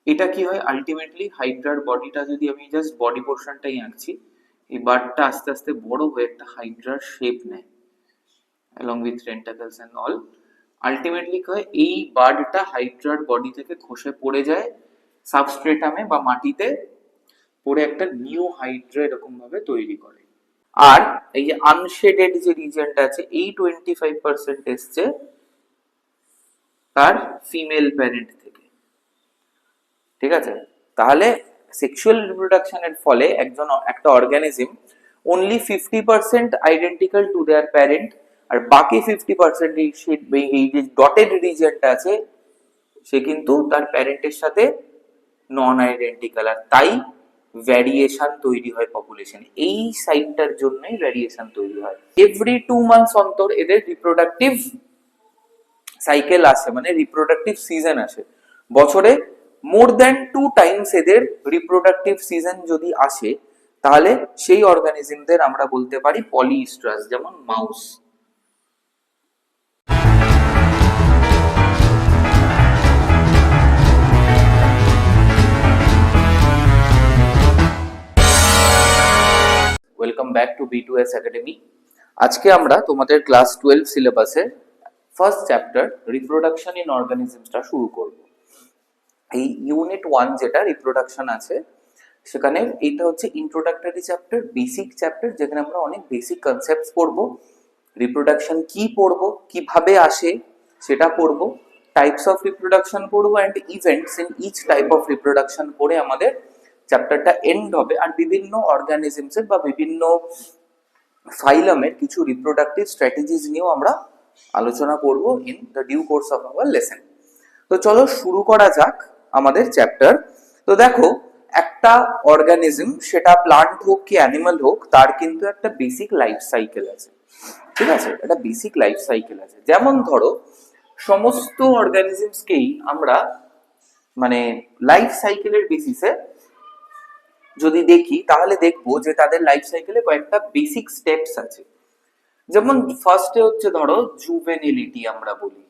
এটা কি হয় আলটিমেটলি হাইড্রার বডিটা, যদি আমি জাস্ট বডি পোর্শনটাই আঁকছি, এই বার্ডটা আস্তে আস্তে বড় হয়ে একটা হাইড্রার শেপ নেয় along with tentacles and all. Ultimately কি হয়, এই বার্ডটা হাইড্রার বডি থেকে খসে পড়ে যায় সাবস্ট্রেটামে বা মাটিতে, পড়ে একটা নিউ হাইড্রা এরকম ভাবে তৈরি করে। আর এই যে আনশেডেড যে রিজনটা আছে, এই 25% এসছে তার ফিমেল প্যারেন্ট থেকে। ঠিক আছে, তাহলে সেক্সুয়াল রিপ্রোডাকশনের ফলে একটা organism only 50% identical to their parent, আর বাকি 50% এই যে ডটেড রিজনটা আছে সে কিন্তু তার প্যারেন্টের সাথে নন আইডেন্টিক্যাল, আর তাই ভ্যারিয়েশন তৈরি হয় পপুলেশনে। এই সাইটটার জন্যই ভ্যারিয়েশন তৈরি হয়। এভরি 2 মান্থস অন্তর এদের রিপ্রোডাক্টিভ সাইকেল আসে, মানে রিপ্রোডাক্টিভ সিজন আসে। বছরে মোর দ্যান 2 টাইমস এদের রিপ্রোডাক্টিভ সিজন যদি আসে, তাহলে সেই অর্গানিজমদের আমরা বলতে পারি পলিস্ট্রাস, যেমন mouse. Welcome back to B2S academy. আজকে আমরা তোমাদের ক্লাস 12 সিলেবাসের ফার্স্ট চ্যাপ্টার রিপ্রোডাকশন ইন অর্গানিজমসটা শুরু করব। এই ইউনিট 1 যেটা রিপ্রোডাকশন আছে, সেখানে এটা হচ্ছে ইন্ট্রোডাক্টরি চ্যাপ্টার, বেসিক চ্যাপ্টার, যেখানে আমরা অনেক বেসিক কনসেপ্টস পড়বো। রিপ্রোডাকশন কি পড়বো, কিভাবে আসে সেটা পড়বো, টাইপস অফ রিপ্রোডাকশন পড়বো, and events in each type of reproduction পড়ে আমাদের চ্যাপ্টারটা এন্ড হবে। আর বিভিন্ন অর্গানিজমসের বা বিভিন্ন ফাইলামের কিছু রিপ্রোডাক্টিভ স্ট্র্যাটেজিস নিয়েও আমরা আলোচনা করব in the due course of our lesson. তো চলো শুরু করা যাক আমাদের চ্যাপ্টার। তো দেখো, একটা অর্গানিজম, সেটা প্লান্ট হোক কি অ্যানিমাল হোক, তার কিন্তু একটা বেসিক লাইফ সাইকেল আছে। ঠিক আছে, একটা বেসিক লাইফ সাইকেল আছে। যেমন ধরো, সমস্ত অর্গানিজমসকেই আমরা মানে লাইফ সাইকেলের বেসিসে যদি দেখি, তাহলে দেখবো যে তাদের লাইফ সাইকেলে কয়েকটা বেসিক স্টেপস আছে। যেমন ফার্স্টে হচ্ছে ধরো জুভেনিলিটি, আমরা বলি।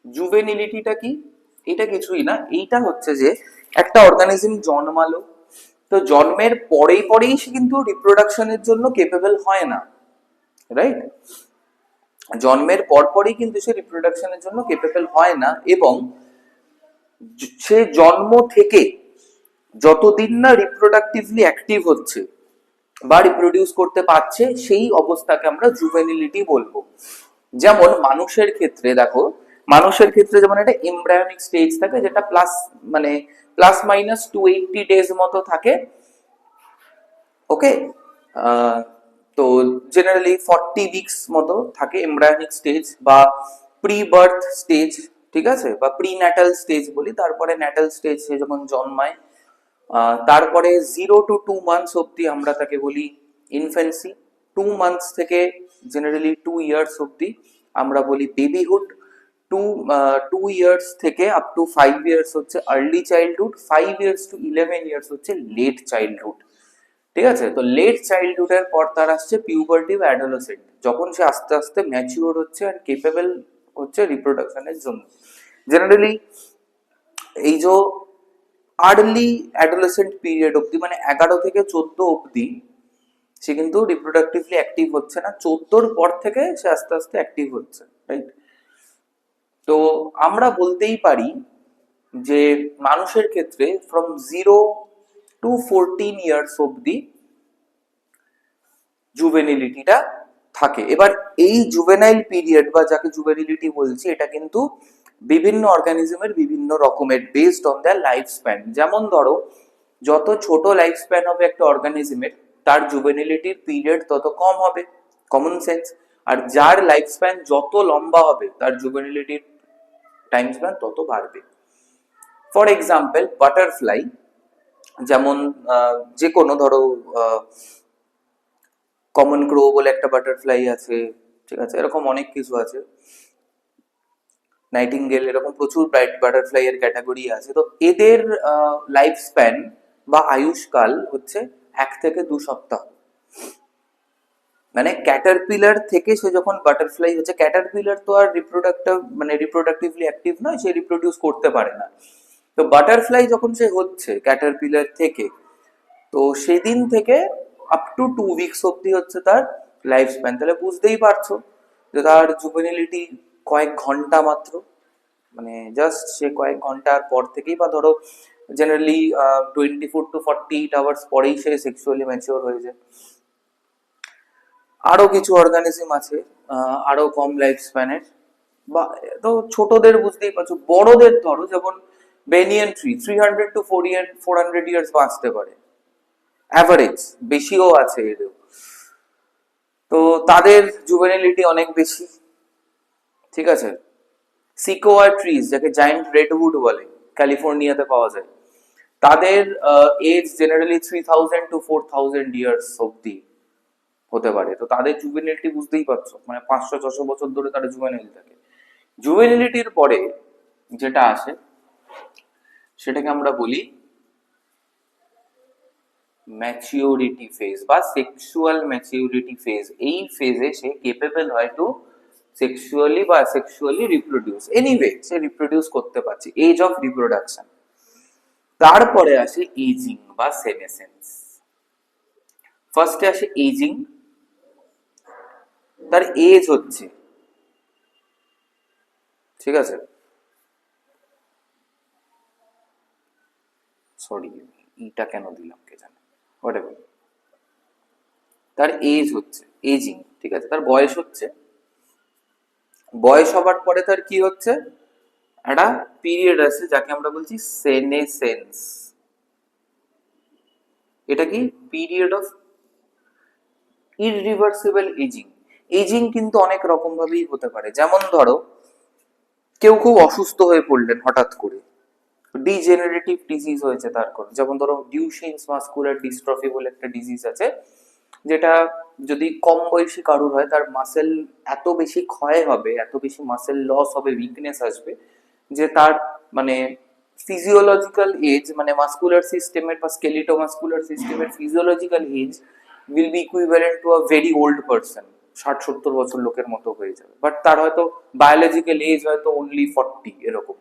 জুভেনিলিটিটা কি? এটা কিছুই না, এইটা হচ্ছে যে একটা অর্গানিজম জন্মালো, তো জন্মের পরেই পরেই সে কিন্তু রিপ্রোডাকশনের জন্য কেপেবল হয় না, রাইট? জন্মের পরপরই কিন্তু সে রিপ্রোডাকশনের জন্য কেপেবল হয় না, এবং সে জন্ম থেকে যতদিন না রিপ্রোডাক্টিভলি অ্যাক্টিভ হচ্ছে বা রিপ্রোডিউস করতে পারছে, সেই অবস্থাকে আমরা জুভেনিলিটি বলবো। যেমন মানুষের ক্ষেত্রে দেখো, মানুষের ক্ষেত্রে যেমন একটা এমব্রায়োনিক স্টেজ থাকে, যেটা প্লাস মাইনাস 280 ডেজ মতো থাকে। ওকে, তো জেনারেলি 40 উইকস মতো থাকে এমব্রায়োনিক স্টেজ বা প্রি বার্থ স্টেজ, ঠিক আছে, বা প্রি ন্যাটাল স্টেজ বলি। তারপরে ন্যাটাল স্টেজ, সে যখন জন্মায়, তারপরে 0 to 2 months অব্দি আমরা তাকে বলি ইনফেন্সি। 2 months থেকে জেনারেলি 2 years অব্দি আমরা বলি বেবিহুড। 2 years থেকে আপ টু 5 years হচ্ছে early childhood. 5 years to 11 years হচ্ছে লেট চাইল্ডহুড। ঠিক আছে, তো লেট চাইল্ডহুডের পর তার আসছে পিউবার্টি বা অ্যাডোলেসেন্ট, যখন সে আস্তে আস্তে ম্যাচিওর হচ্ছে আর কেপেবল হচ্ছে রিপ্রোডাকশনের জন্য। জেনারেলি এই যে আর্লি অ্যাডোলেসেন্ট পিরিয়ড অব্দি, মানে 11 থেকে 14 অব্দি সে কিন্তু রিপ্রোডাক্টিভলি অ্যাক্টিভ হচ্ছে না। 14 পর থেকে সে আস্তে আস্তে অ্যাক্টিভ হচ্ছে, রাইট? তো আমরা বলতেই পারি যে মানুষের ক্ষেত্রে ফ্রম 0 to 14 years অব্দি জুভেনিলিটিটা থাকে। এবার এই জুভেনাইল পিরিয়ড বা যাকে জুভেনিলিটি বলছি, এটা কিন্তু বিভিন্ন অর্গানিজমের বিভিন্ন রকমের, based on there life span. যেমন ধরো, যত ছোট লাইফ স্প্যান হবে একটা অর্গানিজমের, তার জুভেনিলিটির পিরিয়ড তত কম হবে, কমন সেন্স। আর যার লাইফ স্প্যান যত লম্বা হবে, তার জুভেনিলিটির টাইম স্প্যান তত বাড়বে। ফর এক্সাম্পল, বাটারফ্লাই, যেমন যে কোনো ধরো কমন ক্রো বলে একটা বাটারফ্লাই আছে, ঠিক আছে, এরকম অনেক কিছু আছে, নাইটিঙ্গেল, এরকম প্রচুর বাটারফ্লাই এর ক্যাটাগরি আছে। তো এদের লাইফ স্প্যান বা আয়ুষ্কাল হচ্ছে 1 থেকে 2 সপ্তাহ। মানে ক্যাটারপিলার থেকে সে যখন বাটারফ্লাই হচ্ছে, ক্যাটারপিলার তো আর রিপ্রোডাক্টিভলি অ্যাক্টিভ নয়, সে রিপ্রোডিউস করতে পারে না। তো বাটারফ্লাই যখন সে হচ্ছে ক্যাটারপিলার থেকে, তো সেদিন থেকে আপ টু 2 উইকস অব্দি হচ্ছে তার লাইফ স্প্যান। তাহলে বুঝতেই পারছো যে তার জুভেনিলিটি কয়েক ঘন্টা মাত্র, মানে জাস্ট সে কয়েক ঘন্টার পর থেকেই, বা ধরো জেনারেলি 24 to 48 আওয়ার্স পরেই সে সেক্সুয়ালি ম্যাচিওর হয়ে যায়। আরো কিছু অর্গানিজম আছে আরো কম লাইফ স্প্যানের, বা তো ছোটদের বুঝতেই পারছো, বড়দের ধরো যেমন বেনিয়ান ট্রি 300 to 400 বাঁচতে পারে অ্যাভারেজ, বেশিও আছে এরও। তো তাদের জুভেনিলিটি অনেক বেশি, ঠিক আছে। সিকোয়া ট্রিজ, যাকে জায়ান্ট রেডউড বলে, ক্যালিফোর্নিয়াতে পাওয়া যায়, তাদের এজ জেনারেলি 3000 to 4000 অব্দি হতে পারে। তো তাদের জুভেনিলিটি বুঝতেই পারছো, মানে 500-600 বছর ধরে তারা জুভেনিল থাকে। জুভেনিলিটির পরে যেটা আসে সেটাকে আমরা বলি ম্যাচিওরিটি ফেজ বা সেক্সুয়াল ম্যাচিওরিটি ফেজ। এই ফেজে সে কেপেবল হয় টু সেক্সুয়ালি রিপ্রোডিউস, এনিওয়ে সে রিপ্রোডিউস করতে পারছে, এজ অফ রিপ্রোডাকশন। তারপরে আসে এজিং বা সেনেসেন্স। ফার্স্টে আসে এজিং, তার এজ হচ্ছে, ঠিক আছে, সরি এটা কেন দিলাম কে জানে, হোয়াটএভার, তার এজ হচ্ছে এজিং, ঠিক আছে, তার বয়স হচ্ছে। বয়স হবার পরে তার কি হচ্ছে, একটা পিরিয়ড আছে যাকে আমরা বলছি সেনেসেন্স। এটা কি পিরিয়ড অফ ইররিভার্সিবল এজিং। এজিং কিন্তু অনেক রকম ভাবেই হতে পারে, যেমন ধরো কেউ খুব অসুস্থ হয়ে পড়লেন হঠাৎ করে, ডিজেনারেটিভ ডিজিজ হয়েছে তার কোনো, যেমন ধরো ডিউশেন্স মাসকুলার ডিস্ট্রফি বলে একটা ডিজিজ আছে, যেটা যদি কম বয়সী কারোর হয়, তার মাসেল এত বেশি ক্ষয় হবে, এত বেশি মাসেল লস হবে, উইকনেস আসবে, যে তার মানে ফিজিওলজিক্যাল এজ, মানে মাসকুলার সিস্টেমের বা স্কেলিটোমাসকুলার সিস্টেমের physiological age will be equivalent to a very old person, 60-70 বছর লোকের মতো হয়ে যাবে, বাট তার হয়তো বায়োলজিক্যাল এজ হয়তো অনলি 40 এরকম।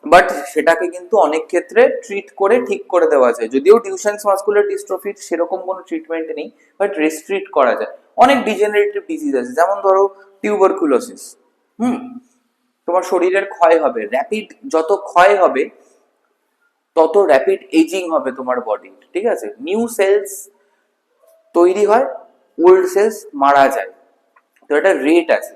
বাট সেটাকে কিন্তু অনেক ক্ষেত্রে ট্রিট করে ঠিক করে দেওয়া যায়, যদিও ডিউশেন্স মাসকুলার ডিস্ট্রফির সেরকম কোনো ট্রিটমেন্ট নেই, বাট রেস্ট্রিক্ট করা যায়। অনেক ডিজেনারেটিভ ডিজিজ আছে, যেমন ধরো টিউবারকুলোসিস। তোমার শরীরের ক্ষয় হবে র্যাপিড, যত ক্ষয় হবে তত র্যাপিড এজিং হবে তোমার বডি, ঠিক আছে। নিউ সেলস তৈরি হয়, ওল্ড সেলস মারা যায়, তো এটা রেট আছে।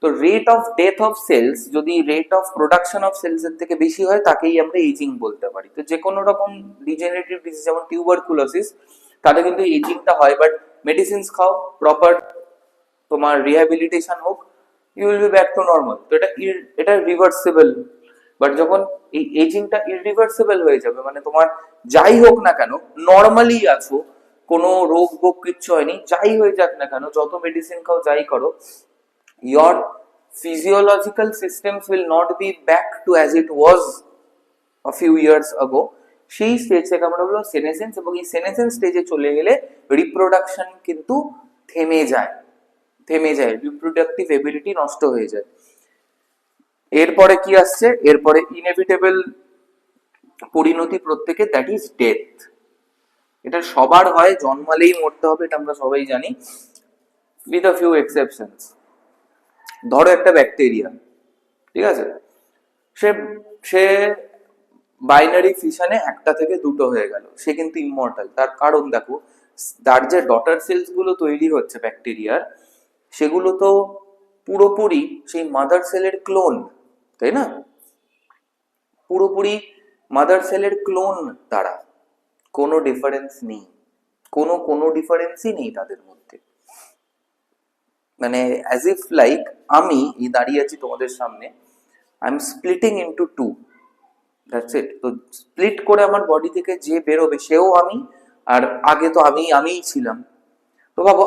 তো rate of death of cells যদি rate of production of cells এর থেকে বেশি হয়, তাকেই আমরা এজিং বলতে পারি। তো যে কোনো রকম ডিজেনারেটিভ ডিজিজ যেমন টিউবারকুলোসিস, তাতে কিন্তু এজিংটা হয়, বাট মেডিসিনস খাও, প্রপার তোমার রিহ্যাবিলিটেশন হোক, you will be back to normal. তো এটা রিভার্সিবল। বাট যখন এই এজিংটা ইররিভার্সিবল হয়ে যাবে, মানে তোমার যাই হোক না কেন, নর্মালি আছো, কোনো রোগ ভোগ কিচ্ছু হয়নি, যাই হয়ে যাক না কেন, যত মেডিসিন খাও যাই করো, your physiological systems will not be back to as it was a few years ago, সেই স্টেজ থেকে আমরা বলবো সেনেসেন্স। এবং এই সেনেসেন্স স্টেজে চলে গেলে রিপ্রোডাকশন কিন্তু থেমে যায়, রিপ্রোডাক্টিভ এবিলিটি নষ্ট হয়ে যায়। এরপরে কি আসছে, এরপরে ইনএভিটেবল পরিণতি প্রত্যেকে, দ্যাট ইজ ডেথ। এটা সবার হয়, জন্মালেই মরতে হবে, এটা আমরা সবাই জানি, উইথ আ ফিউ এক্সেপশনস। ধরো একটা ব্যাকটেরিয়া, ঠিক আছে, সে সে বাইনারি ফিশনে 1টা থেকে 2টো হয়ে গেল, সে কিন্তু ইমমর্টাল। তার কারণ দেখো, তার যে ডটার সেলস গুলো তৈরি হচ্ছে ব্যাকটেরিয়ার, সেগুলো তো পুরোপুরি সেই মাদার সেলের ক্লোন, তাই না? পুরোপুরি মাদার সেলের ক্লোন তারা, কোনো ডিফারেন্স নেই, কোনো ডিফারেন্সই নেই তাদের মধ্যে। মানে অ্যাজ ইফ লাইক আমি এই দাঁড়িয়ে আছি তোমাদের সামনে, I am splitting into two, that's it. তো স্প্লিট করে আমার বডি থেকে যে বেরোবে সেও আমি, আর আগে তো আমিই ছিলাম। তো ভাবো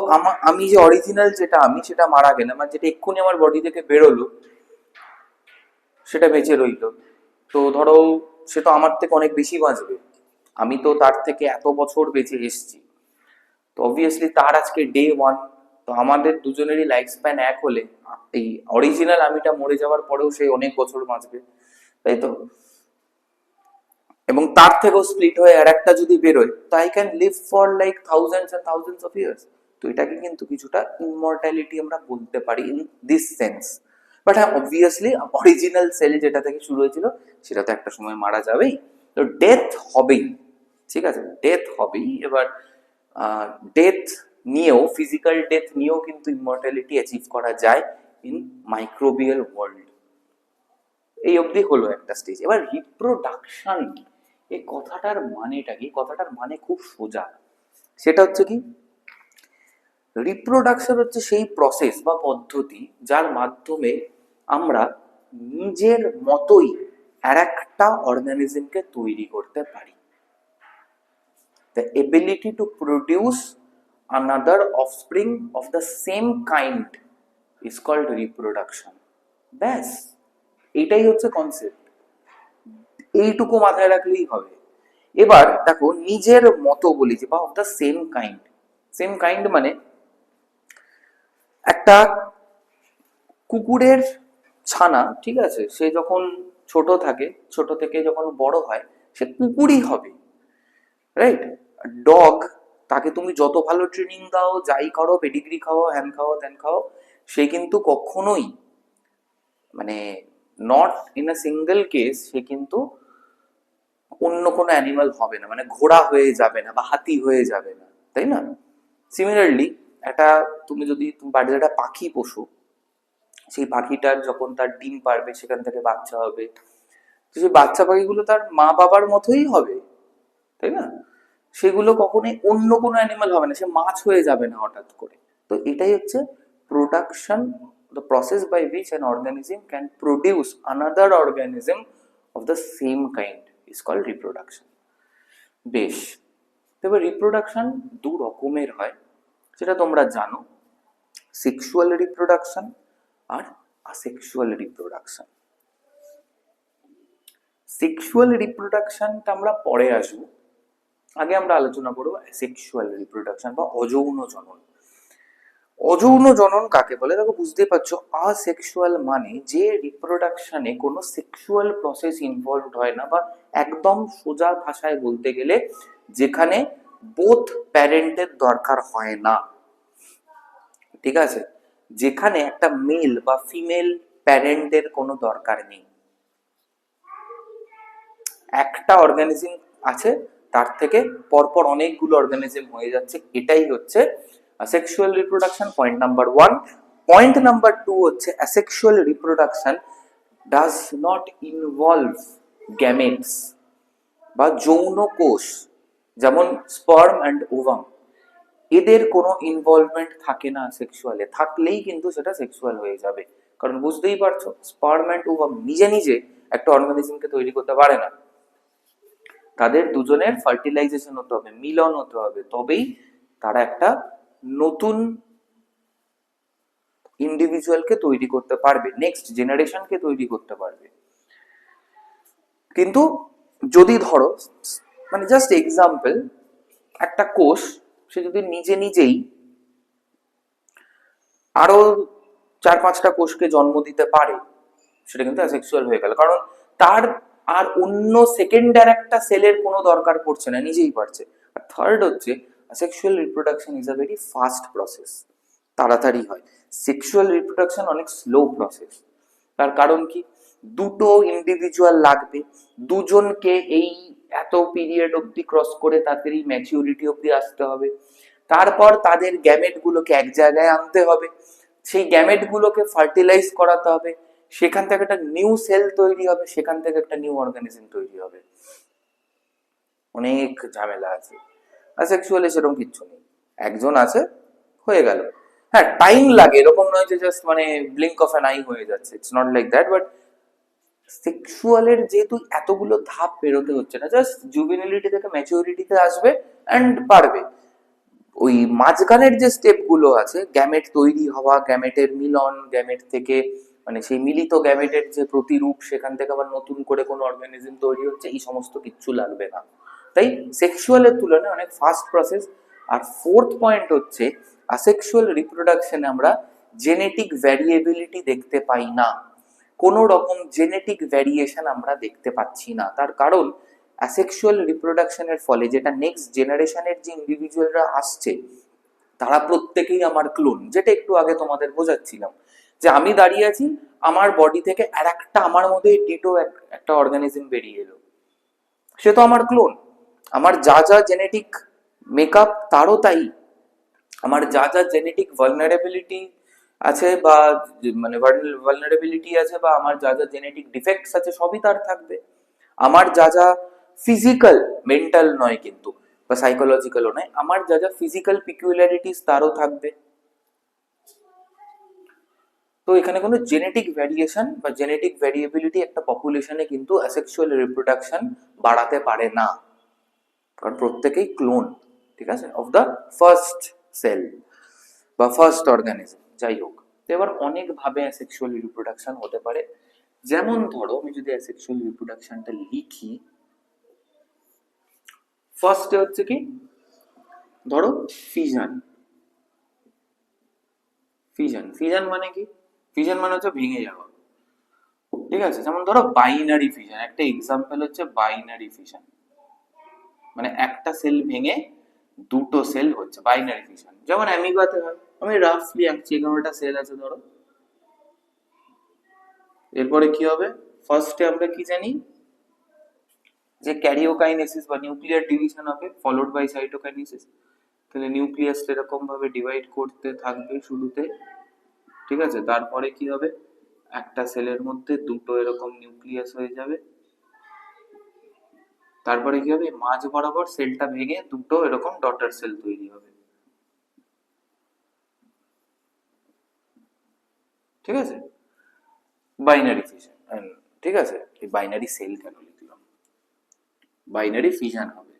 আমি যে অরিজিনাল যেটা আমি, সেটা মারা গেলাম, আর যেটা এক্ষুনি আমার বডি থেকে বেরোলো সেটা বেঁচে রইলো। তো ধরো সে তো আমার থেকে অনেক বেশি বাঁচবে, আমি তো তার থেকে এত বছর বেঁচে এসেছি, তো অবভিয়াসলি তার আজকে ডে 1। তো আমাদের দুজনেরই লাইফ স্প্যান এক হলে এই অরিজিনাল আমিটা মরে যাওয়ার পরেও সে অনেক বছর বাঁচবে, তাই তো? এবং তার থেকেও স্প্লিট হয়ে আর একটা যদি বেরোয়, তো I can live for like thousands and thousands of years. তো এটাকে কিন্তু কিছুটা ইমমর্টালিটি আমরা বলতে পারি ইন দিস সেন্স। বাট হ্যাঁ, অবভিয়াসলি অরিজিনাল সেল যেটা থেকে শুরু হয়েছিল সেটা তো একটা সময় মারা যাবেই, তো ডেথ হবেই, ঠিক আছে, ডেথ হবেই। এবার ডেথ নিয়েও, ফিজিক্যাল ডেথ নিয়েও কিন্তু ইমমর্টালিটি অ্যাচিভ করা যায় ইন মাইক্রোবিয়াল ওয়ার্ল্ড। এই অবধি হলো একটা স্টেজ। এবার রিপ্রোডাকশন, এই কথাটার মানেটা কি? কথাটার মানে খুব সোজা। সেটা হচ্ছে কি, রিপ্রোডাকশন হচ্ছে সেই প্রসেস বা পদ্ধতি যার মাধ্যমে আমরা নিজের মতোই আর একটা অর্গানিজমকে তৈরি করতে পারি। The ability to produce another offspring of the same kind is called reproduction. ব্যাস, এটাই হচ্ছে কনসেপ্ট। এইটুকু মাথায় রাখলেই হবে। এবার দেখো, নিজের মতো বলেছি বা of the same kind. Same kind মানে একটা কুকুরের ছানা, ঠিক আছে, সে যখন ছোট থাকে, ছোট থেকে যখন বড় হয় সে কুকুরই হবে, রাইট? ডগ, তাকে তুমি যত ভালো ট্রেনিং দাও, যাই করো, পেডিগ্রি খাও, হ্যান খাও, ত্যান খাও, সে কিন্তু কখনোই, মানে not in a single case, সে কিন্তু অন্য কোনো অ্যানিমাল হবে না, মানে ঘোড়া হয়ে যাবে না বা হাতি হয়ে যাবে না, তাই না? সিমিলারলি একটা, তুমি যদি তুমি বাড়িতে একটা পাখি পোষো, সেই পাখিটার যখন তার ডিম পারবে, সেখান থেকে বাচ্চা হবে, তো সেই বাচ্চা পাখিগুলো তার মা বাবার মতোই হবে, তাই না? সেগুলো কখনোই অন্য কোনো অ্যানিমাল হবে না, সে মাছ হয়ে যাবে না হঠাৎ করে। তো এটাই হচ্ছে production, the process by which an organism can produce another organism of the same kind is called reproduction. বেশ, তবে রিপ্রোডাকশন দু রকমের হয়, সেটা তোমরা জানো, সেক্সুয়াল রিপ্রোডাকশন আর আসেক্সুয়াল রিপ্রোডাকশন। সেক্সুয়াল রিপ্রোডাকশনটা আমরা পরে আসবো, আগে আমরা আলোচনা করবো সেক্সুয়াল রিপ্রোডাকশন বা অযৌন জনন। অযৌন জনন কাকে বলে? দেখো, বুঝতে পারছো, আসেক্সুয়াল মানে যে রিপ্রোডাকশনে কোনো সেক্সুয়াল প্রসেস ইনভলভড হয় না, বা একদম সোজা ভাষায় বলতে গেলে যেখানে বোথ প্যারেন্টের দরকার হয় না, ঠিক আছে, যেখানে একটা মেল বা ফিমেল প্যারেন্টের কোনো দরকার নেই, একটা অর্গানিজম আছে, তার থেকে পরপর অনেকগুলো অর্গানিজম হয়ে যাচ্ছে, এটাই হচ্ছে sexual reproduction, point number 1। Point number 2 হচ্ছে asexual reproduction does not involve gametes বা যৌন কোষ, যেমন স্পার্ম অ্যান্ড ওভাম, এদের কোনো ইনভলভমেন্ট থাকে না সেক্সুয়ালে। থাকলেই কিন্তু সেটা সেক্সুয়াল হয়ে যাবে, কারণ বুঝতেই পারছো, স্পার্ম অ্যান্ড ওভাম নিজে নিজে একটা অর্গানিজমকে তৈরি করতে পারে না, তাদের দুজনের ফার্টিলাইজেশন হতে হবে, মিলন হতে হবে, তবেই তারা একটা নতুন ইন্ডিভিজুয়ালকে তৈরি করতে পারবে, নেক্সট জেনারেশনকে তৈরি করতে পারবে। কিন্তু যদি ধরো, মানে জাস্ট এক্সাম্পল, একটা কোষ সে যদি নিজে নিজেই আরো 4-5টা কোষকে জন্ম দিতে পারে, সেটা কিন্তু অ্যাসেক্সুয়াল হয়ে গেল, কারণ তার আর অন্য সেকেন্ডার একটা সেলের কোনো দরকার পড়ছে না, নিজেই পারছে। আর থার্ড হচ্ছে, sexual reproduction is a very fast process, তাড়াতাড়ি হয়। সেক্সুয়াল রিপ্রোডাকশন অনেক স্লো প্রসেস। তার কারণ কি, দুটো ইন্ডিভিজুয়াল লাগবে, দুজনকে এই এত পিরিয়ড অবধি ক্রস করে তাদের এই ম্যাচিউরিটি অবধি আসতে হবে, তারপর তাদের গ্যামেট গুলোকে এক জায়গায় আনতে হবে, সেই গ্যামেট গুলোকে ফার্টিলাইজ করাতে হবে, সেখান থেকে একটা নিউ সেল তৈরি হবে, সেখান থেকে একটা নিউ অর্গানিজম তৈরি হবে, অনেক ঝামেলা আছে। অ্যাসেক্সুয়ালি সেরকম কিচ্ছু নেই, একজন আছে, হয়ে গেল। হ্যাঁ, টাইম লাগে, এরকম নয় যে জাস্ট মানে ব্লিঙ্ক অফ অ্যান আই হয়ে যাচ্ছে, it's not like that. But সেক্সুয়ালের যেহেতু এতগুলো ধাপ পেরোতে হচ্ছে না, জাস্ট জুভেনিলিটি থেকে ম্যাচিউরিটিতে আসবে অ্যান্ড পারবে। ওই মাঝখানের যে স্টেপ গুলো আছে, গ্যামেট তৈরি হওয়া, গ্যামেটের মিলন, গ্যামেট থেকে মানে সেই মিলিত গ্যামেটের যে প্রতিরূপ, সেখান থেকে আবার নতুন করে কোনো অর্গানিজম তৈরি হচ্ছে, এই সমস্ত কিচ্ছু লাগবে না। তাই সেক্সুয়ালের তুলনায় অনেক ফাস্ট প্রসেস। আর ফোর্থ পয়েন্ট হচ্ছে, আসেক্সুয়াল রিপ্রোডাকশনে আমরা জেনেটিক ভ্যারিয়েবিলিটি দেখতে পাই না, কোনো রকম জেনেটিক ভ্যারিয়েশন আমরা দেখতে পাচ্ছি না। তার কারণ অ্যাসেক্সুয়াল রিপ্রোডাকশনের ফলে যেটা নেক্সট জেনারেশনের যে ইন্ডিভিজুয়ালরা আসছে তারা প্রত্যেকেই আমার ক্লোন, যেটা একটু আগে তোমাদের বোঝাচ্ছিলাম যে আমি দাঁড়িয়ে আছি, আমার বডি থেকে আর একটা আমার মধ্যে ডিটো একটা অর্গানিজম বেরিয়ে এলো, সে তো আমার ক্লোন। আমার যা যা জেনেটিক মেকআপ তারও তাই, আমার যা যা জেনেটিক ভালনারেবিলিটি আছে বা মানে ভালনারেবিলিটি আছে বা আমার যা যা জেনেটিক ডিফেক্টস আছে সবই তার থাকবে। আমার যা যা ফিজিক্যাল, মেন্টাল নয় কিন্তু বা সাইকোলজিক্যালও নয়, আমার যা যা ফিজিক্যাল পিকুলারিটিস তারও থাকবে। তো এখানে কোনো জেনেটিক ভ্যারিয়েশন বা জেনেটিক ভ্যারিয়েবিলিটি একটা পপুলেশনে কিন্তু অ্যাসেক্সুয়াল রিপ্রোডাকশন বাড়াতে পারে না, কারণ প্রত্যেকেই ক্লোন, ঠিক আছে, অফ দ্য ফার্স্ট সেল বা ফার্স্ট অর্গানিজম। যাই হোক, তো এবার অনেক ভাবে অ্যাসেক্সুয়াল রিপ্রোডাকশন হতে পারে। যেমন ধরো আমি যদি অ্যাসেক্সুয়াল রিপ্রোডাকশনটা লিখি, ফার্স্টে হচ্ছে কি, ধরো ফিশন। ফিশন ফিশন মানে কি? ফিশন মানে হচ্ছে ভেঙে যাওয়া, ঠিক আছে। যেমন ধরো বাইনারি ফিশন, একটা এক্সাম্পল হচ্ছে বাইনারি ফিশন, মানে একটা সেল ভেঙে দুটো সেল হচ্ছে বাইনারি ফিশন। যেমন অ্যামিবাতে হয়, আমি রাফলি আঁকছি, 11টা সেল আছে ধরো। এরপরে কি হবে, ফার্স্টে আমরা কি জানি যে ক্যারিওকাইনেসিস বা নিউক্লিয়ার ডিভিশন হবে ফলোড বাই সাইটোকাইনেসিস। তাহলে নিউক্লিয়াস এরকম ভাবে ডিভাইড করতে থাকবে শুরুতে, ঠিক আছে। তারপরে কি হবে, একটা সেলের মধ্যে দুটো এরকম নিউক্লিয়াস হয়ে যাবে। তারপরে কি হবে, মাঝ বরাবর সেলটা ভেঙে দুটো এরকম ডটার সেল তৈরি হবে, ঠিক আছে। বাইনারি ফিশন, ঠিক আছে। এই বাইনারি সেল কেন লিখলাম, বাইনারি ফিশন হবে।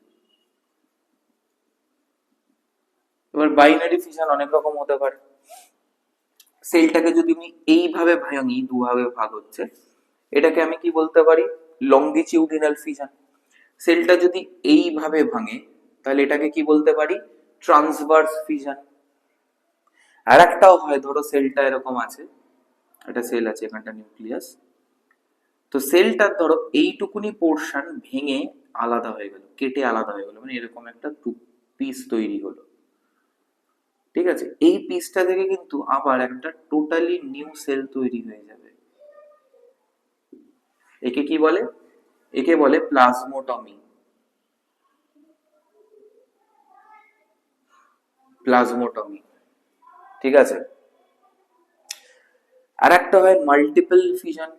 এবার বাইনারি ফিশন অনেক রকম হতে পারে। সেলটাকে যদি আমি এইভাবে ভাঙি, দুভাবে ভাগ হচ্ছে, এটাকে আমি কি বলতে পারি, লঙ্গিটিউডিনাল ফিশন। সেলটা যদি এইভাবে ভাঙে তাহলে এটাকে কি বলতে পারি, ট্রান্সভার্স ফিশন। আর একটাও হয়, ধরো সেলটা এরকম আছে, একটা সেল আছে, এখানটা নিউক্লিয়াস, তো সেলটা ধরো এইটুকুনি পোর্শন ভেঙে আলাদা হয়ে গেল, কেটে আলাদা হয়ে গেল, মানে এরকম একটা পিস তৈরি হলো, ঠিক আছে। এই পিসটা থেকে কিন্তু আবার একটা টোটালি নিউ সেল তৈরি হয়ে যাবে। একে কি বলে, একে বলে প্লাজমোটমি। প্লাজমোটমি, ঠিক আছে। আর একটা হয় মাল্টিপল ফিশন।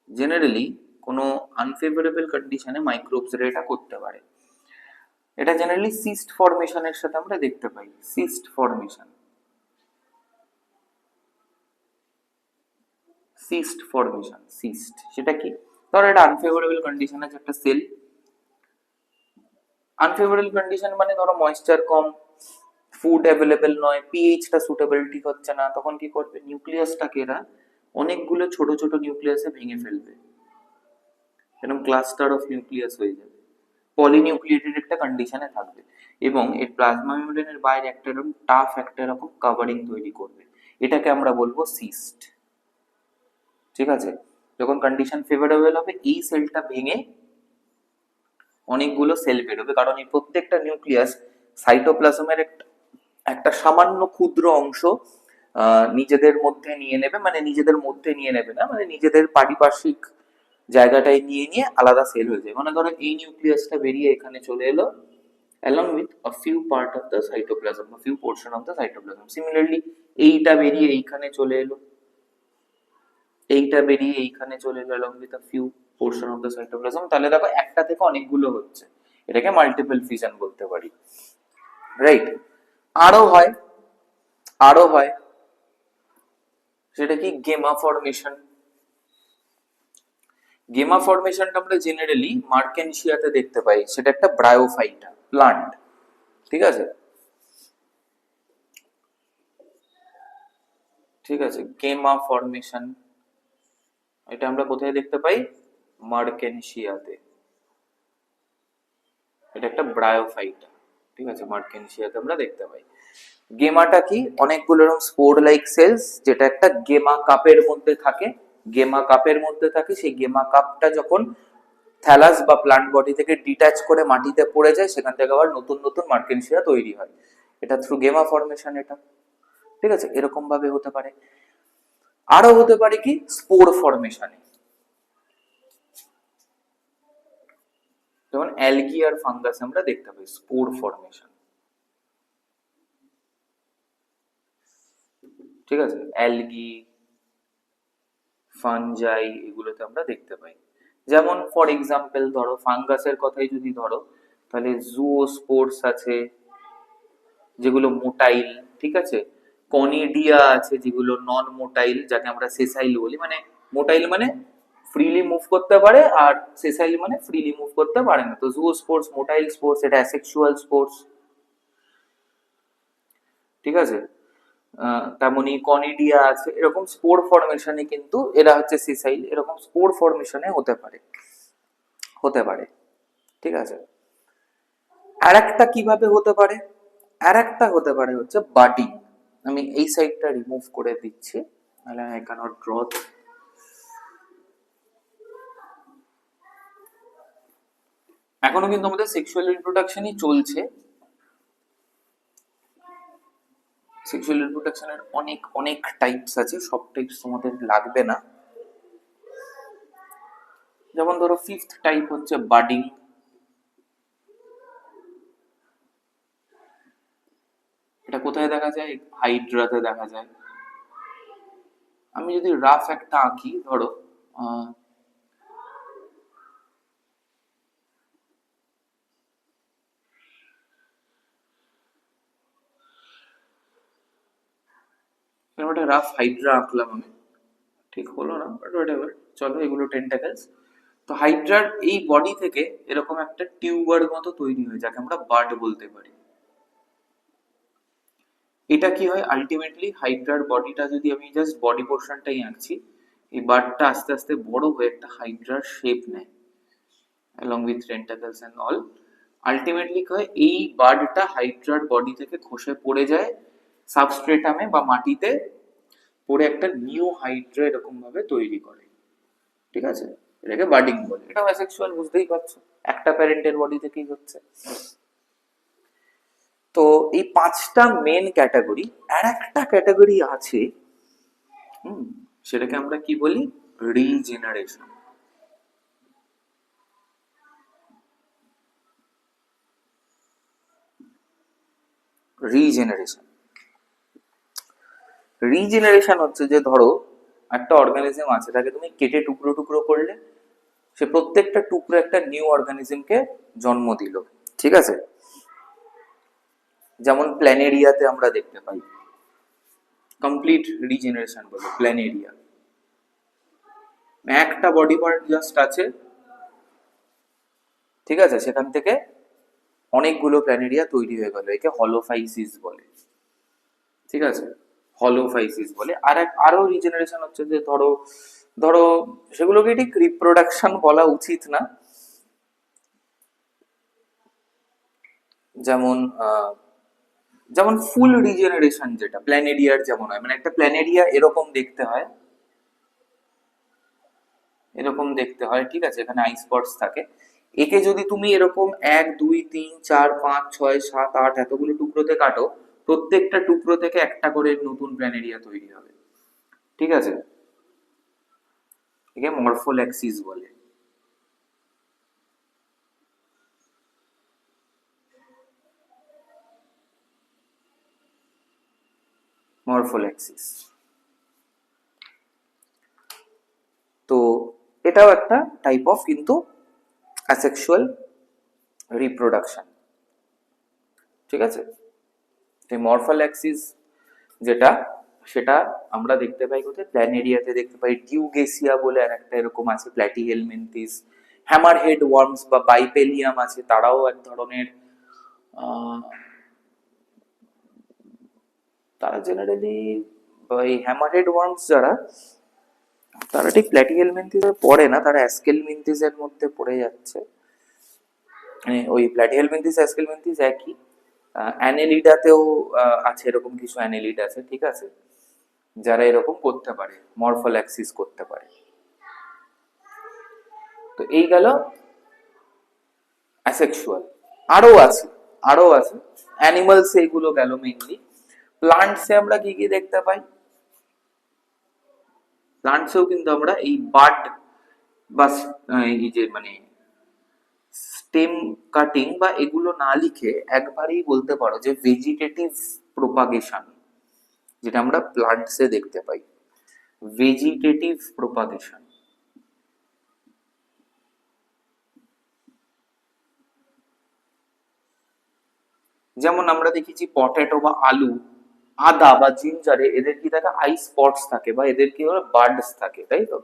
জেনারেলি কোনো আনফেভারেবল কন্ডিশনে মাইক্রোবসরা এটা করতে পারে। এটা জেনারেলি সিস্ট ফর্মেশনের সাথে আমরা দেখতে পাই, cyst formation. Cyst formation, cyst সেটা কি, ধরো এটা আনফেভারেবল কন্ডিশন আছে, একটা সেল। আনফেভারেবল কন্ডিশন মানে ধরো ময়েশ্চার কম, ফুড অ্যাভেলেবেল নয়, পিএইচটা সুটেবল ঠিক হচ্ছে না, তখন কি করবে, নিউক্লিয়াসটাকে এরা অনেকগুলো ছোট ছোট নিউক্লিয়াসে ভেঙে ফেলবে, এরকম ক্লাস্টার অফ নিউক্লিয়াস হয়ে যাবে, পলিনিউক্লিয়েটেড একটা কন্ডিশনে থাকবে, এবং এই প্লাজমা মেমব্রেনের বাইরে একটা এরকম টাফ একটা এরকম কভারিং তৈরি করবে, এটাকে আমরা বলবো সিস্ট, ঠিক আছে। যখন কন্ডিশন ফেভারেবল হবে এই সেলটা ভেঙে অনেকগুলো সেল বেরোবে, কারণ এই প্রত্যেকটা নিউক্লিয়াস সাইটোপ্লাজমের একটা সামান্য ক্ষুদ্র অংশ নিজেদের মধ্যে নিয়ে নেবে, মানে নিজেদের মধ্যে নিয়ে নেবে না, মানে নিজেদের পারিপার্শ্বিক জায়গাটায় নিয়ে নিয়ে আলাদা সেল হয়ে যায়। মানে ধরো এই নিউক্লিয়াসটা বেরিয়ে এখানে চলে এলো along with a few part of the cytoplasm, a few portion of the cytoplasm. Similarly এইটা বেরিয়ে এইখানে চলে এলো, এইটা বেরিয়ে এইখানে চলে এলো along with a few portion of the cytoplasm, তাহলে দেখো একটা থেকে অনেকগুলো হচ্ছে, এটাকে মাল্টিপল ফিশন বলতে পারি, রাইট। আরো হয়, আরো হয়, সেটা কি, গেমা ফর্মেশন। গেমা ফর্মেশনটা আমরা জেনারেলি মার্কেনশিয়াতে দেখতে পাই, সেটা একটা ব্রায়োফাইটা প্লান্ট, ঠিক আছে, ঠিক আছে। গেমা ফর্মেশন এটা আমরা কোথায় দেখতে পাই, মার্কেনশিয়াতে, এটা একটা ব্রায়োফাইটা, ঠিক আছে, মার্কেনশিয়াতে আমরা দেখতে পাই। গেমাটা কি, অনেকগুলো এরকম স্পোর লাইক সেলস, যেটা একটা গেমা কাপের মধ্যে থাকে, গেমা কাপের মধ্যে থাকে, সেই গেমা কাপটা যখন থ্যালাস বা প্লান্ট বডি থেকে ডিট্যাচ করে মাটিতে পড়ে যায়, সেখান থেকে আবার নতুন নতুন মার্কেনশিয়া তৈরি হয়। এটা থ্রু গেমা ফর্মেশন এটা। ঠিক আছে, এরকম ভাবে হতে পারে। আরো হতে পারে কি স্পোর ফর্মেশনে, যেমন অ্যালগি আর ফাঙ্গাস আমরা দেখতে পাই স্পোর ফর্মেশন। ঠিক আছে, অ্যালগি, ফানজাই, এগুলোতে আমরা দেখতে পাই। যেমন ফর এক্সাম্পল ধরো ফাঙ্গাসের কথাই যদি ধরো, তাহলে জুওস্পোর্স আছে যেগুলো মোটাইল, ঠিক আছে, কনিডিয়া আছে যেগুলো নন মোটাইল, যাকে আমরা সেসাইল বলি। মানে মোটাইল মানে ফ্রিলি মুভ করতে পারে, আর সেসাইল মানে ফ্রিলি মুভ করতে পারে না। তো জুওস্পোর্স মোটাইল স্পোর্টস, এটা অ্যাসেক্সুয়াল স্পোর্টস। ঠিক আছে, তেমনি কনিডিয়া আছে, এরকম স্পোর ফর্মেশনে কিন্তু এরা হচ্ছে সিসাইল, এরকম স্পোর ফর্মেশনে হতে পারে। ঠিক আছে, আর একটা কিভাবে হতে পারে, আর একটা হতে পারে হচ্ছে বাডিং। আমি এই সাইডটা রিমুভ করে দিচ্ছি, নাহলে আই ক্যানট ড্র। এখনো কিন্তু আমাদের সেক্সুয়াল রিপ্রোডাকশনই চলছে। সেক্সুয়াল রিপ্রোডাকশনের অনেক অনেক টাইপস আছে, সব টাইপস তোমাদের লাগবে না। যেমন ধরো ফিফথ টাইপ হচ্ছে বাডিং। এটা কোথায় দেখা যায়? হাইড্রাতে দেখা যায়। আমি যদি রাফ একটা আঁকি, ধরো একটা রাফ হাইড্রা আঁকলাম আমি, ঠিক হলো না, বাট হোয়াটএভার, চলো এগুলো টেন্টাকেলস। তো হাইড্রার এই বডি থেকে এরকম একটা টিউবার মতো তৈরি হয়, যাকে আমরা বার্ড বলতে পারি। এটা কি হয় আলটিমেটলি, হাইড্রার বডিটা যদি আমি জাস্ট বডি পোর্শনটাই আঁকছি, এই বার্ডটা আস্তে আস্তে বড় হয়ে একটা হাইড্রার শেপ নেয় along with tentacles and all. Ultimately কি হয়, এই বার্ডটা হাইড্রার বডি থেকে খসে পড়ে যায় সাবস্ট্রেটামে বা মাটিতে, পড়ে একটা নিউ হাইড্রা এরকম ভাবে তৈরি করে। ঠিক আছে, এটাকে বার্ডিং বলে। এটা অ্যাসেক্সুয়াল, বুঝতেই পারছো, একটা প্যারেন্টের বডি থেকেই হচ্ছে। তো এই পাঁচটা মেন ক্যাটাগরি। আর একটা ক্যাটাগরি আছে, সেটাকে আমরা কি বলি? রিজেনারেশন। রিজেনারেশন হচ্ছে যে ধরো একটা অর্গানিজম আছে, তাকে তুমি কেটে টুকরো টুকরো করলে, সে প্রত্যেকটা টুকরো একটা নিউ অর্গানিজমকে জন্ম দিল। ঠিক আছে, যেমন প্ল্যানেরিয়াতে আমরা দেখতে পাই, কমপ্লিট রিজেনারেশন বলে প্ল্যানেরিয়া। একটা বডি পার্ট জাস্ট আছে, ঠিক আছে, সেখান থেকে অনেকগুলো প্ল্যানেরিয়া তৈরি হয়ে গেল, একে হলোফাইসিস বলে। ঠিক আছে, হলোফাইসিস বলে। আরো রিজেনারেশন হচ্ছে যে ধরো ধরো সেগুলোকে ঠিক রিপ্রোডাকশন বলা উচিত না, যেমন যেমন ফুল রিজেনারেশন যেটা প্ল্যানেরিয়ার যেমন হয়, মানে একটা প্ল্যানেরিয়া এরকম দেখতে হয়, এরকম দেখতে হয়। ঠিক আছে, এখানে আই স্পটস থাকে। একে যদি তুমি এরকম 1 2 3 4 5 6 7 8 এতগুলো টুকরোতে কাটো, প্রত্যেকটা টুকরো থেকে একটা করে নতুন প্ল্যানেরিয়া তৈরি হবে। ঠিক আছে, একে মরফোল্যাক্সিস বলে। মরফোল্যাক্সিস। তো এটাও একটা টাইপ অফ কিন্তু অ্যাসেক্সুয়াল রিপ্রোডাকশন। ঠিক আছে, এই মরফোল্যাক্সিস যেটা, সেটা আমরা দেখতে পাই কোথায়? প্ল্যানেরিয়াতে দেখতে পাই। ডিউগেসিয়া বলে আর একটা এরকম আছে, প্ল্যাটিহেলমিনথিস। হ্যামারহেড ওয়ার্মস বা বাইপেলিয়াম আছে, তারাও এক ধরনের, তারা জেনারেলি, এই হ্যামারহেড ওয়ার্মস যারা, তারা ঠিক প্ল্যাটিহেলমিনথিসে পড়ে না, তারা অ্যাস্কেলমিনথিসের মধ্যে পড়ে যাচ্ছে। মানে ওই প্ল্যাটিহেলমিনথিস অ্যাস্কেলমিনথিস একই। অ্যানেলিডাতেও আছে এরকম কিছু অ্যানেলিড আছে। ঠিক আছে, যারা এরকম করতে পারে, মরফোল্যাক্সিস করতে পারে। তো এই গেল অ্যাসেক্সুয়াল। আরো আছে অ্যানিমালস, এইগুলো গেল মেইনলি। প্লান্টসে আমরা কি কি দেখতে পাই? প্লান্টসেও কিন্তু আমরা এই বাড বা এই যে মানে স্টেম কাটিং বা এগুলো না লিখে একবারেই বলতে পারো যে ভেজিটেটিভ প্রোপাগেশন, যেটা আমরা প্লান্টসে দেখতে পাই, ভেজিটেটিভ প্রোপাগেশন। যেমন আমরা দেখেছি পটেটো বা আলু, আদা বা জিঞ্জারে এদের কি থাকে, আই স্পটস থাকে বা এদের কি হলো বার্ডস থাকে, তাই তো?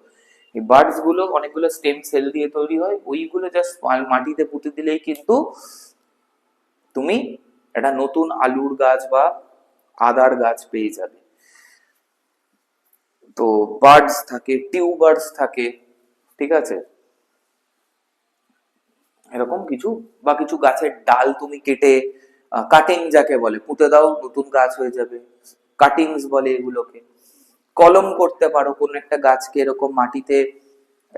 এই বার্ডস গুলো অনেকগুলো স্টেম সেল দিয়ে তৈরি হয়, ওইগুলো জাস্ট মাটিতে পুঁতে দিলেই কিন্তু তুমি একটা নতুন আলুর গাছ বা আদার গাছ পেয়ে যাবে। তো বার্ডস থাকে, টিউবার্স থাকে, ঠিক আছে? এরকম কিছু বা কিছু গাছের ডাল তুমি কেটে, কাটিং যাকে বলে, পুঁতে দাও, নতুন গাছ হয়ে যাবে, কাটিংস বলে এগুলোকে। কলম করতে পারো কোন একটা গাছকে এরকম মাটিতে,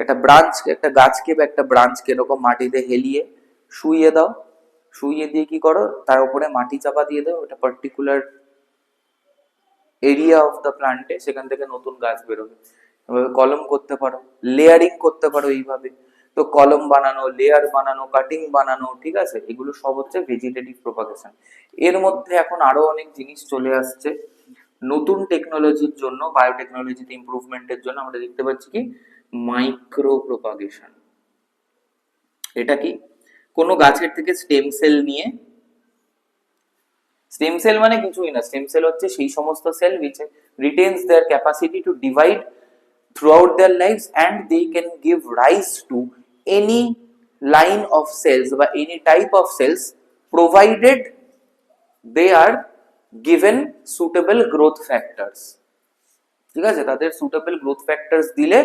একটা গাছকে বা একটা ব্রাঞ্চকে এরকম মাটিতে হেলিয়ে শুইয়ে দাও, শুইয়ে দিয়ে কি করো, তার উপরে মাটি চাপা দিয়ে দাও, ওটা পার্টিকুলার এরিয়া অফ দ্য প্লান্টে, সেখান থেকে নতুন গাছ বেরোবে। এভাবে কলম করতে পারো, লেয়ারিং করতে পারো এইভাবে। তো কলম বানানো, লেয়ার বানানো, কাটিং বানানো, ঠিক আছে, এগুলো সব হচ্ছে ভেজিটেটিভ প্রোপাগেশন। এর মধ্যে এখন আরো অনেক জিনিস চলে আসছে নতুন টেকনোলজির জন্য, বায়োটেকনোলজিতে ইমপ্রুভমেন্টের জন্য। আমরা দেখতে পাচ্ছি কি মাইক্রো প্রোপাগেশন। এটা কি, কোনো গাছের থেকে স্টেম সেল নিয়ে, স্টেম সেল মানে কিছুই না, স্টেম সেল হচ্ছে সেই সমস্ত sell which retains their capacity to divide throughout their lives and they can give rise to any line of cells বা any type of cells provided they are given suitable growth factors। ঠিক আছে, তাদের suitable growth factors দিলে,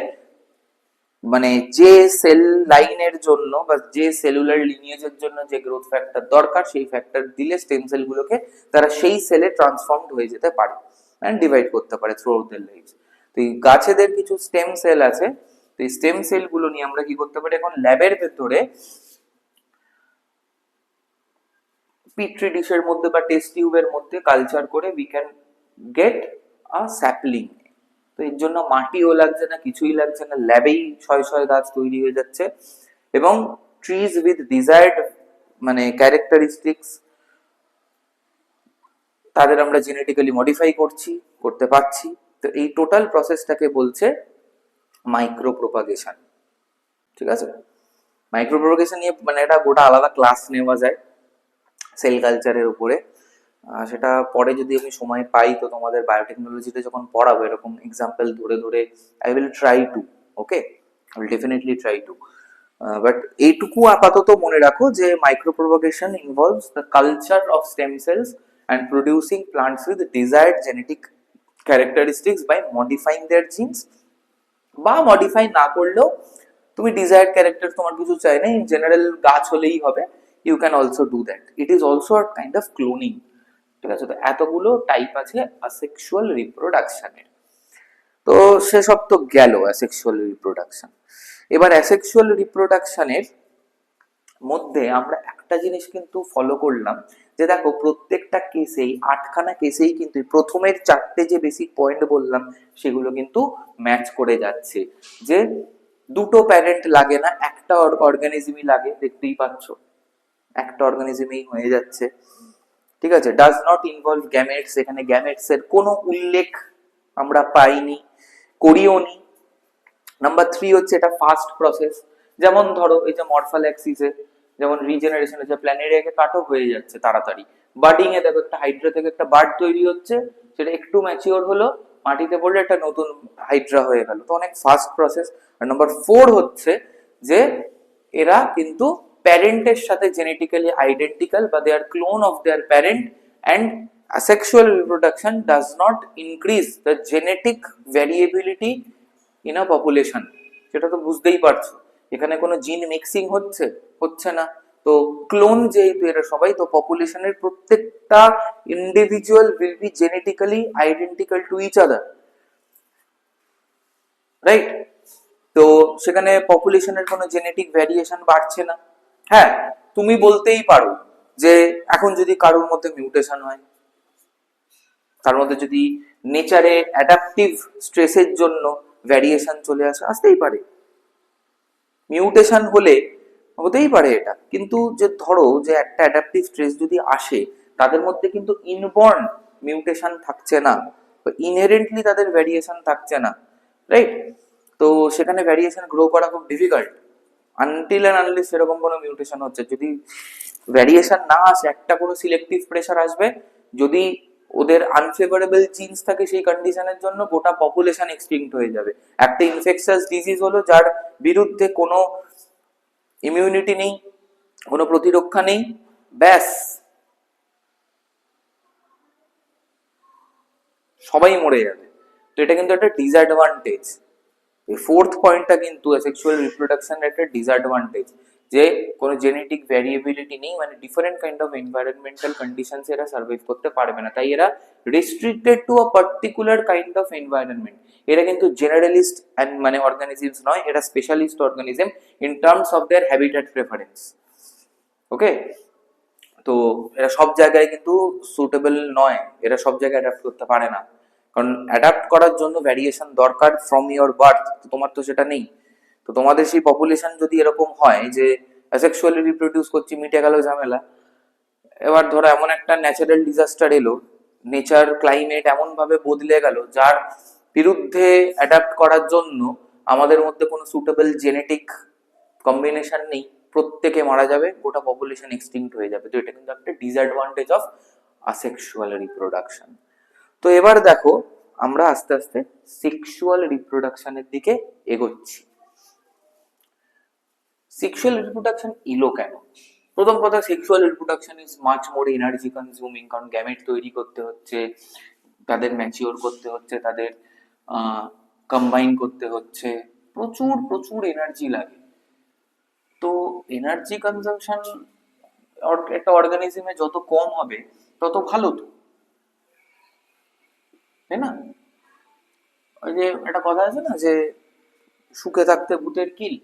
মানে যে sell লাইনের জন্য বা যে সেলুলার লিনিয়েজের জন্য যে গ্রোথ ফ্যাক্টর দরকার, সেই ফ্যাক্টর দিলে স্টেম সেলগুলোকে তারা সেই সেলে ট্রান্সফর্মড হয়ে যেতে পারে এন্ড ডিভাইড করতে পারে থ্রু আউট দেয়ার লাইফ। তো এই গাছেদের কিছু স্টেম সেল আছে, তো এই স্টেম সেলগুলো নিয়ে আমরা কি করতে পারি, এখন ল্যাবের ভেতরে পিট্রি ডিশের মধ্যে বা টেস্ট টিউবের মধ্যে কালচার করে we can get a sapling. তো এর জন্য মাটিও লাগছে না, কিছুই লাগছে না, ল্যাবেই শয় শয় গাছ তৈরি হয়ে যাচ্ছে। এবং ট্রিজ উইথ ডিজায়ার্ড মানে ক্যারেক্টারিস্টিক্স, তাদের আমরা জেনেটিক্যালি মডিফাই করতে পারছি। তো এই টোটাল প্রসেসটাকে বলছে মাইক্রো প্রোপাগেশন। ঠিক আছে, মাইক্রো প্রোপাগেশন নিয়ে মানে এটা গোটা আলাদা ক্লাস নেওয়া যায় সেল কালচারের উপরে। সেটা পরে যদি আমি সময় পাই, তো তোমাদের বায়োটেকনোলজিতে যখন পড়াবো এরকম এক্সাম্পল ধরে ধরে I will try to, okay, I will definitely try to. But এইটুকু আপাতত মনে রাখো যে micro propagation involves the culture of stem cells and producing plants with desired genetic characteristics by modifying their genes, বা modify না করলেও তুমি desired character তোমার কিছু চাই না, ইন জেনারেল গাছ হলেই হবে, you can also do that. It is also a kind of cloning. ঠিক আছে, তো এতগুলো টাইপ আছে অ্যাসেক্সুয়াল রিপ্রোডাকশনের। তো সেসব তো গেল অ্যাসেক্সুয়াল রিপ্রোডাকশন। এবার অ্যাসেক্সুয়াল রিপ্রোডাকশনের মধ্যে আমরা একটা জিনিস কিন্তু ফলো করলাম, যে দেখো প্রত্যেকটা কেসেই, 8খানা কেসেই কিন্তু প্রথমের 4টে যে বেসিক পয়েন্ট বললাম সেগুলো কিন্তু ম্যাচ করে যাচ্ছে। যে দুটো প্যারেন্ট লাগে না, একটা অর্গানিজমই লাগে, দেখতেই পাচ্ছ একটা অর্গানিজমেই হয়ে যাচ্ছে। ঠিক আছে, ডাজ নট ইনভলভ গ্যামেটস, এখানে গ্যামেটস এর কোনো উল্লেখ আমরা পাইনি, করিও নি। নাম্বার 3 হচ্ছে এটা ফাস্ট প্রসেস। যেমন ধরো এই যে মরফোল্যাক্সিসে যেমন রিজেনারেশন হচ্ছে, প্ল্যানেরিয়াকে কাটও হয়ে যাচ্ছে তাড়াতাড়ি। বার্ডিং এ দেখো একটা হাইড্রা থেকে একটা বার্ড তৈরি হচ্ছে, সেটা একটু ম্যাচিওর হলো, মাটিতে পড়লে একটা নতুন হাইড্রা হয়ে গেল, তো অনেক ফাস্ট প্রসেস। আর নাম্বার 4 হচ্ছে যে এরা কিন্তু প্যারেন্টের সাথে জেনেটিক্যালি আইডেন্টিক্যাল বা they are clone of their parent, and asexual reproduction does not increase the genetic variability in a population. সেটা তো বুঝতেই পারছো, এখানে কোনো জিন মিক্সিং হচ্ছে না। তো ক্লোন যেহেতু এরা সবাই, তো পপুলেশনের প্রত্যেকটা individual will be genetically identical to each other. Right? তো সেখানে পপুলেশনের কোনো জেনেটিক ভ্যারিয়েশন বাড়ছে না। হ্যাঁ, তুমি বলতেই পারো যে এখন যদি কারোর মধ্যে মিউটেশন হয়, তার মধ্যে যদি নেচারে অ্যাডাপটিভ স্ট্রেসের জন্য ভ্যারিয়েশন চলে আসে, আসতেই পারে। মিউটেশন হলে হতেই পারে এটা, কিন্তু যে ধরো যে একটা অ্যাডাপটিভ স্ট্রেস যদি আসে, তাদের মধ্যে কিন্তু ইনবর্ন মিউটেশন থাকছে না, ইনহেরেন্টলি তাদের ভ্যারিয়েশন থাকছে না, রাইট? তো সেখানে ভ্যারিয়েশন গ্রো করা খুব ডিফিকাল্ট আনটিল অ্যান্ড আনলেস সেরকম কোনো মিউটেশন হচ্ছে। যদি ভ্যারিয়েশন না আসে, একটা কোনো সিলেক্টিভ প্রেশার আসবে, যদি ওদের আনফেভারেবল জিনস থাকে সেই কন্ডিশনের জন্য, গোটা পপুলেশন এক্সটিংক্ট হয়ে যাবে। একটা ইনফেকশাস ডিজিজ হলো যার বিরুদ্ধে কোনো ইমিউনিটি নেই, কোনো প্রতিরক্ষা নেই, ব্যাস সবাই মরে যাবে। তো এটা কিন্তু একটা ডিসঅ্যাডভান্টেজ। এই ফোর্থ পয়েন্টটা কিন্তু সেক্সুয়াল রিপ্রোডাকশনের একটা ডিসঅ্যাডভান্টেজ, যে কোনো জেনেটিক ভ্যারিয়েবিলিটি নেই, মানে different kind of environmental conditions এরা সার্ভাইভ করতে পারবে না, তাই এরা restricted to a particular kind of environment. এরা কিন্তু জেনারেলিস্ট অ্যান্ড মানে অর্গানিজমস নয়, এরা specialist organism in terms of their habitat preference. Okay, তো এরা সব জায়গায় কিন্তু সুটেবল নয়, এরা সব জায়গায় অ্যাডাপ্ট করতে পারে না, কারণ অ্যাডাপ্ট করার জন্য ভ্যারিয়েশন দরকার ফ্রম ইয়োর বার্থ, তোমার তো সেটা নেই। তো তোমাদের সেই পপুলেশন যদি এরকম হয় যে অ্যাসেক্সুয়ালি রিপ্রোডিউস করছি, মিটে গেল ঝামেলা, এবার ধরো এমন একটা ন্যাচারাল ডিজাস্টার এলো, নেচার ক্লাইমেট এমন ভাবে বদলে গেল যার বিরুদ্ধে অ্যাডাপ্ট করার জন্য আমাদের মধ্যে কোনো সুটেবল জেনেটিক কম্বিনেশন নেই, প্রত্যেকে মারা যাবে, গোটা পপুলেশন এক্সটিংক্ট হয়ে যাবে। তো এটা কিন্তু একটা ডিসঅ্যাডভান্টেজ অফ আসেক্সুয়াল রিপ্রোডাকশন। তো এবার দেখো আমরা আস্তে আস্তে সেক্সুয়াল রিপ্রোডাকশনের দিকে এগোচ্ছি। সেক্সুয়াল রিপ্রোডাকশন এলো কেন? প্রথম কথা, sexual reproduction is much more energy consuming, কারণ গ্যামেট তৈরি করতে হচ্ছে, তাদের ম্যাচিওর করতে হচ্ছে, তাদের কম্বাইন করতে হচ্ছে, প্রচুর প্রচুর এনার্জি লাগে। তো এনার্জি কনজাম্পশন একটা অর্গানিজমে যত কম হবে তত ভালো, তো তাই না? ওই যে একটা কথা আছে না যে সুখে থাকতে ভূতের কিল।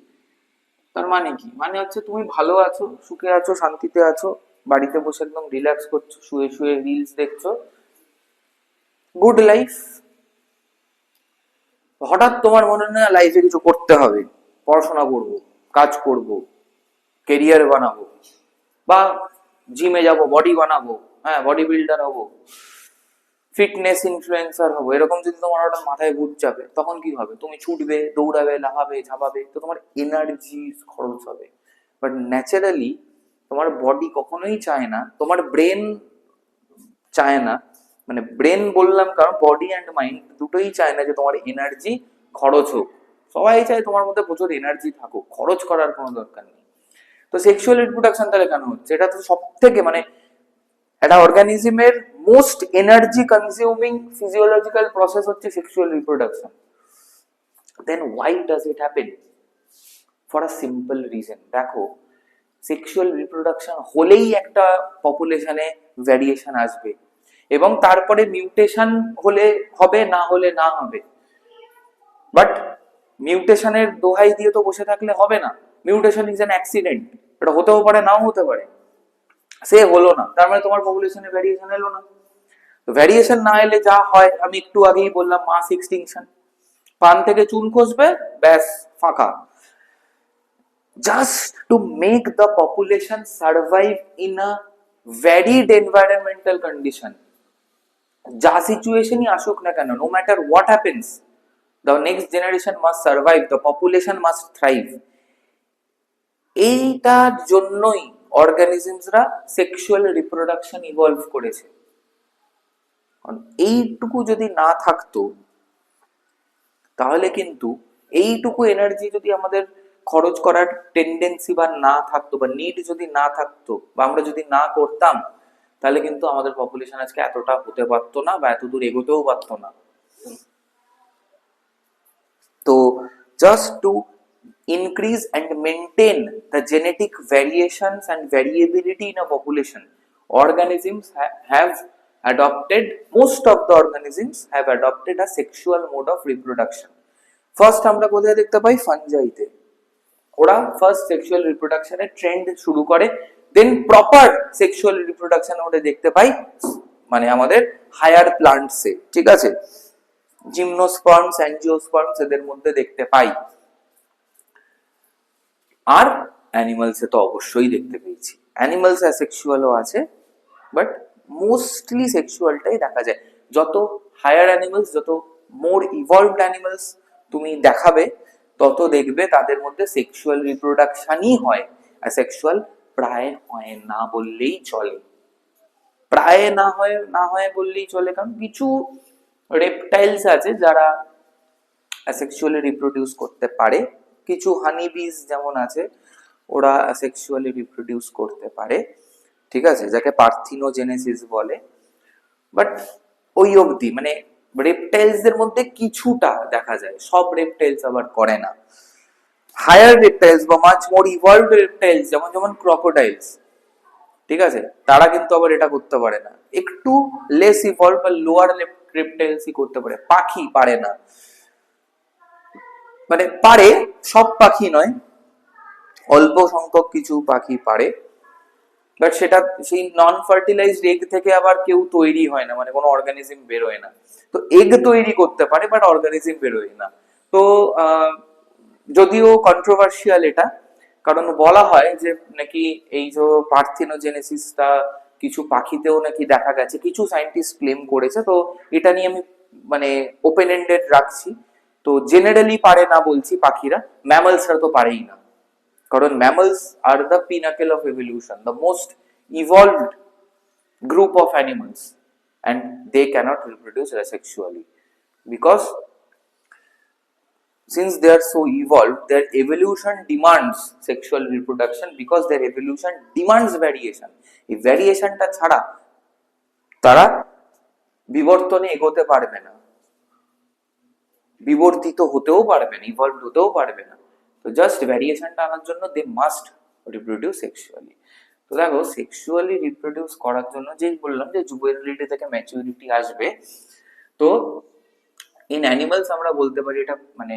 তার মানে কি? মানে হচ্ছে তুমি ভালো আছো, সুখে আছো, শান্তিতে আছো, বাড়িতে বসে একদম রিল্যাক্স করছো, শুয়ে শুয়ে রিলস দেখছো, গুড লাইফ। হঠাৎ তোমার মনে হয় লাইফে কিছু করতে হবে, পড়াশোনা করব, কাজ করব, কেরিয়ার বানাবো, বা জিমে যাব, বডি বানাবো, হ্যাঁ বডি বিল্ডার হবো, ফিটনেস ইনফ্লুয়েন্সার হবো, এরকম যদি তোমার ওটা মাথায় ভূত যাবে, তখন কি হবে? তুমি ছুটবে, দৌড়াবে, লাফাবে, ঝাঁপাবে, তো তোমার এনার্জি খরচ হবে। বাট ন্যাচারালি তোমার বডি কখনোই চায় না, তোমার ব্রেন চায় না, মানে ব্রেন বললাম কারণ বডি অ্যান্ড মাইন্ড দুটোই চায় না যে তোমার এনার্জি খরচ হোক। সবাই চায় তোমার মধ্যে প্রচুর এনার্জি থাকুক, খরচ করার কোনো দরকার নেই। তো সেক্সুয়াল রিপ্রোডাকশন তাহলে কেন হচ্ছে? এটা তো সব থেকে মানে একটা অর্গানিজমের most energy consuming physiological process হচ্ছে sexual reproduction. Then why does it happen? For a simple reason. দেখো, সেক্সুয়াল রিপ্রোডাকশন হলেই একটা পপুলেশনে ভ্যারিয়েশন আসবে, এবং তারপরে মিউটেশন হলে হবে, না হলে না হবে। বাট মিউটেশনের দোহাই দিয়ে তো বসে থাকলে হবে না। মিউটেশন ইজ অ্যান অ্যাক্সিডেন্ট, এটা হতেও পারে, নাও হতে পারে। সে হলো না, তার মানে তোমার পপুলেশনে ভ্যারিয়েশন এলো না। তো ভ্যারিয়েশন না এলে যা হয়, আমি একটু আগেই বললাম, মাস এক্সটিংশন। পান থেকে চুন খসবে, ব্যাস ফাঁকা। Just to make the population survive in a varied environmental condition, যা সিচুয়েশনই আসুক না কেন, no matter what happens, the next generation must survive, the population must thrive. এইটার জন্যই অর্গানিজমসরা সেক্সুয়াল রিপ্রোডাকশন ইভলভ করেছে। এইটুকু যদি না থাকতো, তাহলে কিন্তু এইটুকু এনার্জি যদি আমাদের খরচ করার টেন্ডেন্সি বা না থাকতো, বা নিড যদি না থাকতো, বা আমরা যদি না করতাম, তাহলে কিন্তু আমাদের পপুলেশন আজকে এতটা হতে পারতো না, বা এত দূর এগোতেও পারতো না। তো just to increase and maintain the genetic variations and variability in a population, organisms have adopted, most of the organisms have adopted a sexual mode of reproduction. First আমরা কোথায় দেখতে পাই? ফানজাইতে। ওরা ফার্স্ট সেক্সুয়াল রিপ্রোডাকশনের ট্রেন্ড শুরু করে, দেন proper sexual reproduction ওটা দেখতে পাই মানে আমাদের হায়ার প্লান্টসে, ঠিক আছে, জিমনোস্পার্মস, অ্যাঞ্জিওস্পার্মস এদের মধ্যে দেখতে পাই। আর অ্যানিমালসে তো অবশ্যই দেখতে পেয়েছি, অ্যানিমালস অ্যাসেক্সুয়ালও আছে, বাট মোস্টলি সেক্সুয়ালটাই দেখা যায়। যত হায়ার অ্যানিমালস, যত মোর ইভলভড অ্যানিমালস তুমি দেখাবে, তত দেখবে তাদের মধ্যে সেক্সুয়াল রিপ্রোডাকশনই হয়, অ্যাসেক্সুয়াল প্রায় হয় না বললেই চলে। প্রায় না হয় বললেই চলে, কারণ কিছু রেপটাইলস আছে যারা অ্যাসেক্সুয়ালি রিপ্রোডিউস করতে পারে, কিছু হানি বিজ যেমন আছে ওরা অ্যাসেক্সুয়ালি রিপ্রোডিউস করতে পারে, ঠিক আছে, যাকে পার্থিনোজেনেসিস বলে। বাট ওই অবধি মানে রেপটাইলস এর মধ্যে কিছুটা দেখা যায়, সব রেপটাইলস আবার করে না। হায়ার রেপটাইলস বা মাচ মোর ইভলভড রেপটাইলস যেমন যেমন ক্রোকোডাইলস, ঠিক আছে, তারা কিন্তু আবার এটা করতে পারে না। একটু লেস ইভলভ বা লোয়ার রেপটাইলসই করতে পারে, পাখি পারে না, মানে পারে, সব পাখি নয়, অল্প সংখ্যক কিছু পাখি পারে, বাট সেটা সেই নন ফার্টিলাইজড এগ থেকে আবার কেউ তৈরি হয় না, মানে কোনো অর্গানিজম বেরোয় না। তো এগ তৈরি করতে পারে বাট অর্গানিজম বেরোয় না। তো যদিও কন্ট্রোভার্সিয়াল এটা, কারণ বলা হয় যে নাকি এই যে পার্থেনোজেনেসিসটা কিছু পাখিতেও নাকি দেখা গেছে, কিছু সায়েন্টিস্ট ক্লেম করেছে। তো এটা নিয়ে আমি মানে ওপেন এন্ডেড রাখছি। তো জেনারেলি পারে না বলছি পাখিরা, ম্যামলসরা তো পারেই না, কারণ mammals are the pinnacle of evolution, the most evolved group of animals, and they cannot reproduce asexually because since they are so evolved, their evolution demands sexual reproduction because their evolution demands variation. এই ভ্যারিয়েশনটা ছাড়া তারা বিবর্তনে এগোতে পারবে না, বিবর্তিত হতেও পারবে না, ইভলভ হতেও পারবে না। তো জাস্ট ভ্যারিয়েশনটা আনার জন্য দে মাস্ট রিপ্রোডিউস সেক্সুয়ালি। তো দেখো সেক্সুয়ালি রিপ্রোডিউস করার জন্য যেই বললাম যে জুভেনিলিটি থেকে ম্যাচুরিটি আসবে, তো ইন অ্যানিমালস আমরা বলতে পারি এটা মানে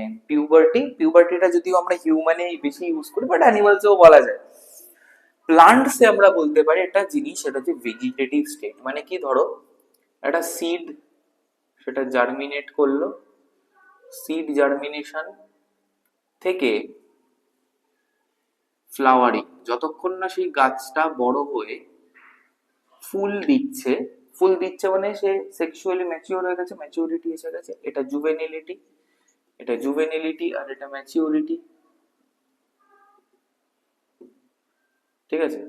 পিউবার্টিটা যদিও আমরা হিউম্যানে বেশি ইউজ করি, বাট অ্যানিমালসেও বলা যায়। প্লান্টসে আমরা বলতে পারি একটা জিনিস, সেটা হচ্ছে ভেজিটেটিভ স্টেট। মানে কি, ধরো একটা সিড, সেটা জার্মিনেট করলো, সিড জার্মিনেশন থেকে ফ্লাওয়ারিং, যতক্ষণ না সেই গাছটা বড় হয়ে ফুল দিচ্ছে, ফুল দিচ্ছে মানে সে সেক্সুয়ালি ম্যাচিওর হয়ে গেছে, ম্যাচিউরিটি এসে গেছে, এটা জুভেনিলিটি, এটা জুভেনিলিটি আর এটা ম্যাচিউরিটি, ঠিক আছে,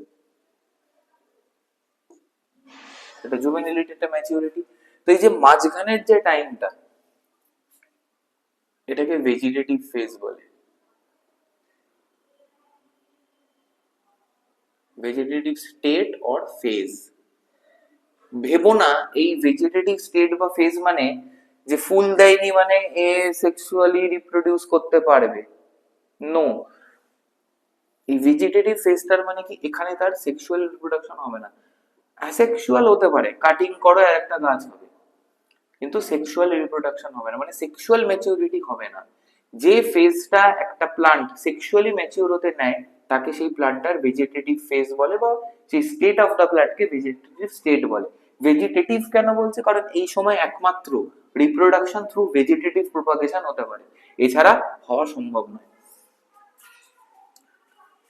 এটা জুভেনিলিটি, এটা ম্যাচিউরিটি। তো এই যে মাঝখানের যে টাইমটা, এটাকে ভেজিটেটিভ ফেজ বলে। Vegetative state or phase. ভেবো না এই ভেজিটেটিভ স্টেট বা ফেজ মানে যে ফুল দেয়নি মানে এ সেক্সুয়ালি রিপ্রোডিউস করতে পারবে, নো। এই ভেজিটেটিভ ফেজটার মানে কি, এখানে তার সেক্সুয়াল রিপ্রোডাকশন হবে না, অ্যাসেক্সুয়াল হতে পারে, কাটিং করো আর একটা গাছ হবে, কিন্তু সেক্সুয়াল রিপ্রোডাকশন হবে না, মানে সেক্সুয়াল ম্যাচিউরিটি হবে না। যে ফেজটা একটা প্লান্ট সেক্সুয়ালি ম্যাচিউর হতে নেয়, তাকে সেই প্লান্টটার ভেজিটেটিভ ফেজ বলে, বা সেই স্টেট অফ দ্য প্লান্টকে ভেজিটেটিভ স্টেট বলে। ভেজিটেটিভ কেন বলছে, কারণ এই সময় একমাত্র রিপ্রোডাকশন থ্রু ভেজিটেটিভ প্রপাগেশন হতে পারে, এছাড়া হওয়া সম্ভব নয়।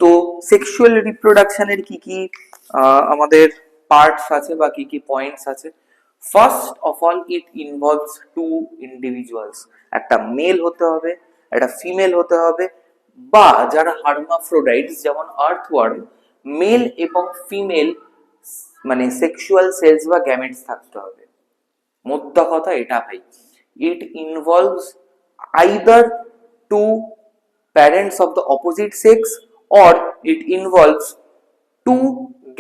তো সেক্সুয়াল রিপ্রোডাকশনের কি কি আমাদের পার্টস আছে বা কি কি পয়েন্টস আছে? First of all it involves two individuals, একটা মেল হতে হবে, একটা ফিমেল হতে হবে, বা যারা হার্মাফ্রোডাইটস যেমন আর্থওয়ার্ম, মেল এবং ফিমেল মানে সেক্সুয়াল সেলস বা গ্যামেটস থাকতে হবে। মোদ্দা কথা এটা ভাই, it involves either two parents of the opposite sex or it involves two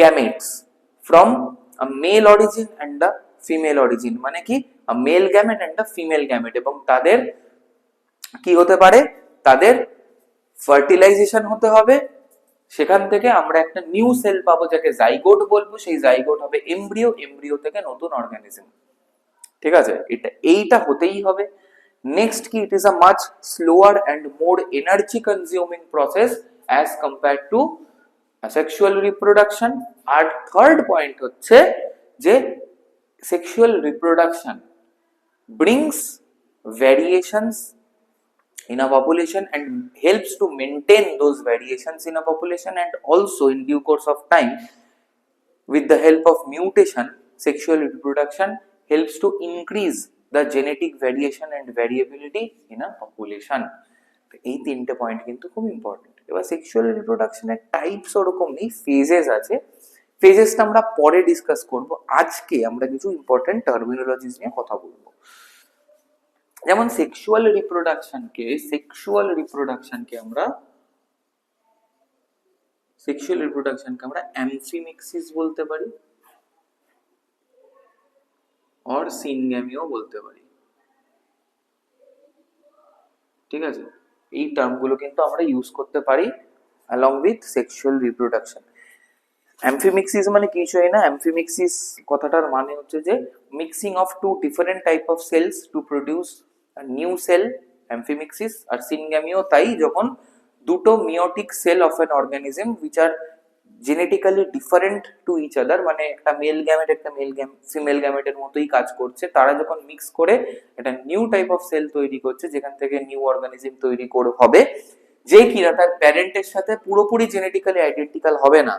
gametes from a male origin and a female origin, মানে কি a male gamete and a female gamete, এবং তাদের কি হতে পারে, তাদের ফার্টিলাইজেশন হতে হবে, সেখান থেকে আমরা একটা নিউ সেল পাবো যাকে জাইগোট বলবো, সেই জাইগোট হবে এমব্রিও, এমব্রিও থেকে নতুন অর্গানিজম, ঠিক আছে, এইটা হতেই হবে। Next key, it is a much slower and more energy consuming process as compared to sexual reproduction. R third point হচ্ছে যে sexual reproduction brings variations in a population and helps to maintain those variations in a population, and also in due course of time with the help of mutation, sexual reproduction helps to increase the genetic variation and variability in a population. এই তিনটে point কিন্তু খুব important. এবার sexual রিপ্রোডাকশনের types ওরকম নেই, phases আছে, ফেজেসটা আমরা পরে ডিসকাস করব। আজকে আমরা কিছু ইম্পর্টেন্ট টার্মিনোলজিস নিয়ে কথা বলবো। যেমন সেক্সুয়াল রিপ্রোডাকশনকে আমরা অ্যামফিমিক্সিস বলতে পারি, অর সিনগ্যামিও বলতে পারি। ঠিক আছে, এই টার্মগুলো কিন্তু আমরা ইউজ করতে পারি along with sexual reproduction। অ্যামফিমিক্সিস মানে কিছু না, অ্যামফিমিক্সিস কথাটার মানে হচ্ছে যে mixing of two different type of cells to produce a new cell, amphimixis. আর সিনগ্যামিও তাই, যখন দুটো meiotic cell of an organism which are genetically different to each other, মানে একটা মেল গ্যামেট একটা ফিমেল গ্যামেটের মতোই কাজ করছে, তারা যখন মিক্স করে একটা নিউ টাইপ অফ সেল তৈরি করছে, যেখান থেকে নিউ অর্গানিজম তৈরি করে হবে, যে কিনা তার প্যারেন্টের সাথে পুরোপুরি জেনেটিক্যালি আইডেন্টিক্যাল হবে না,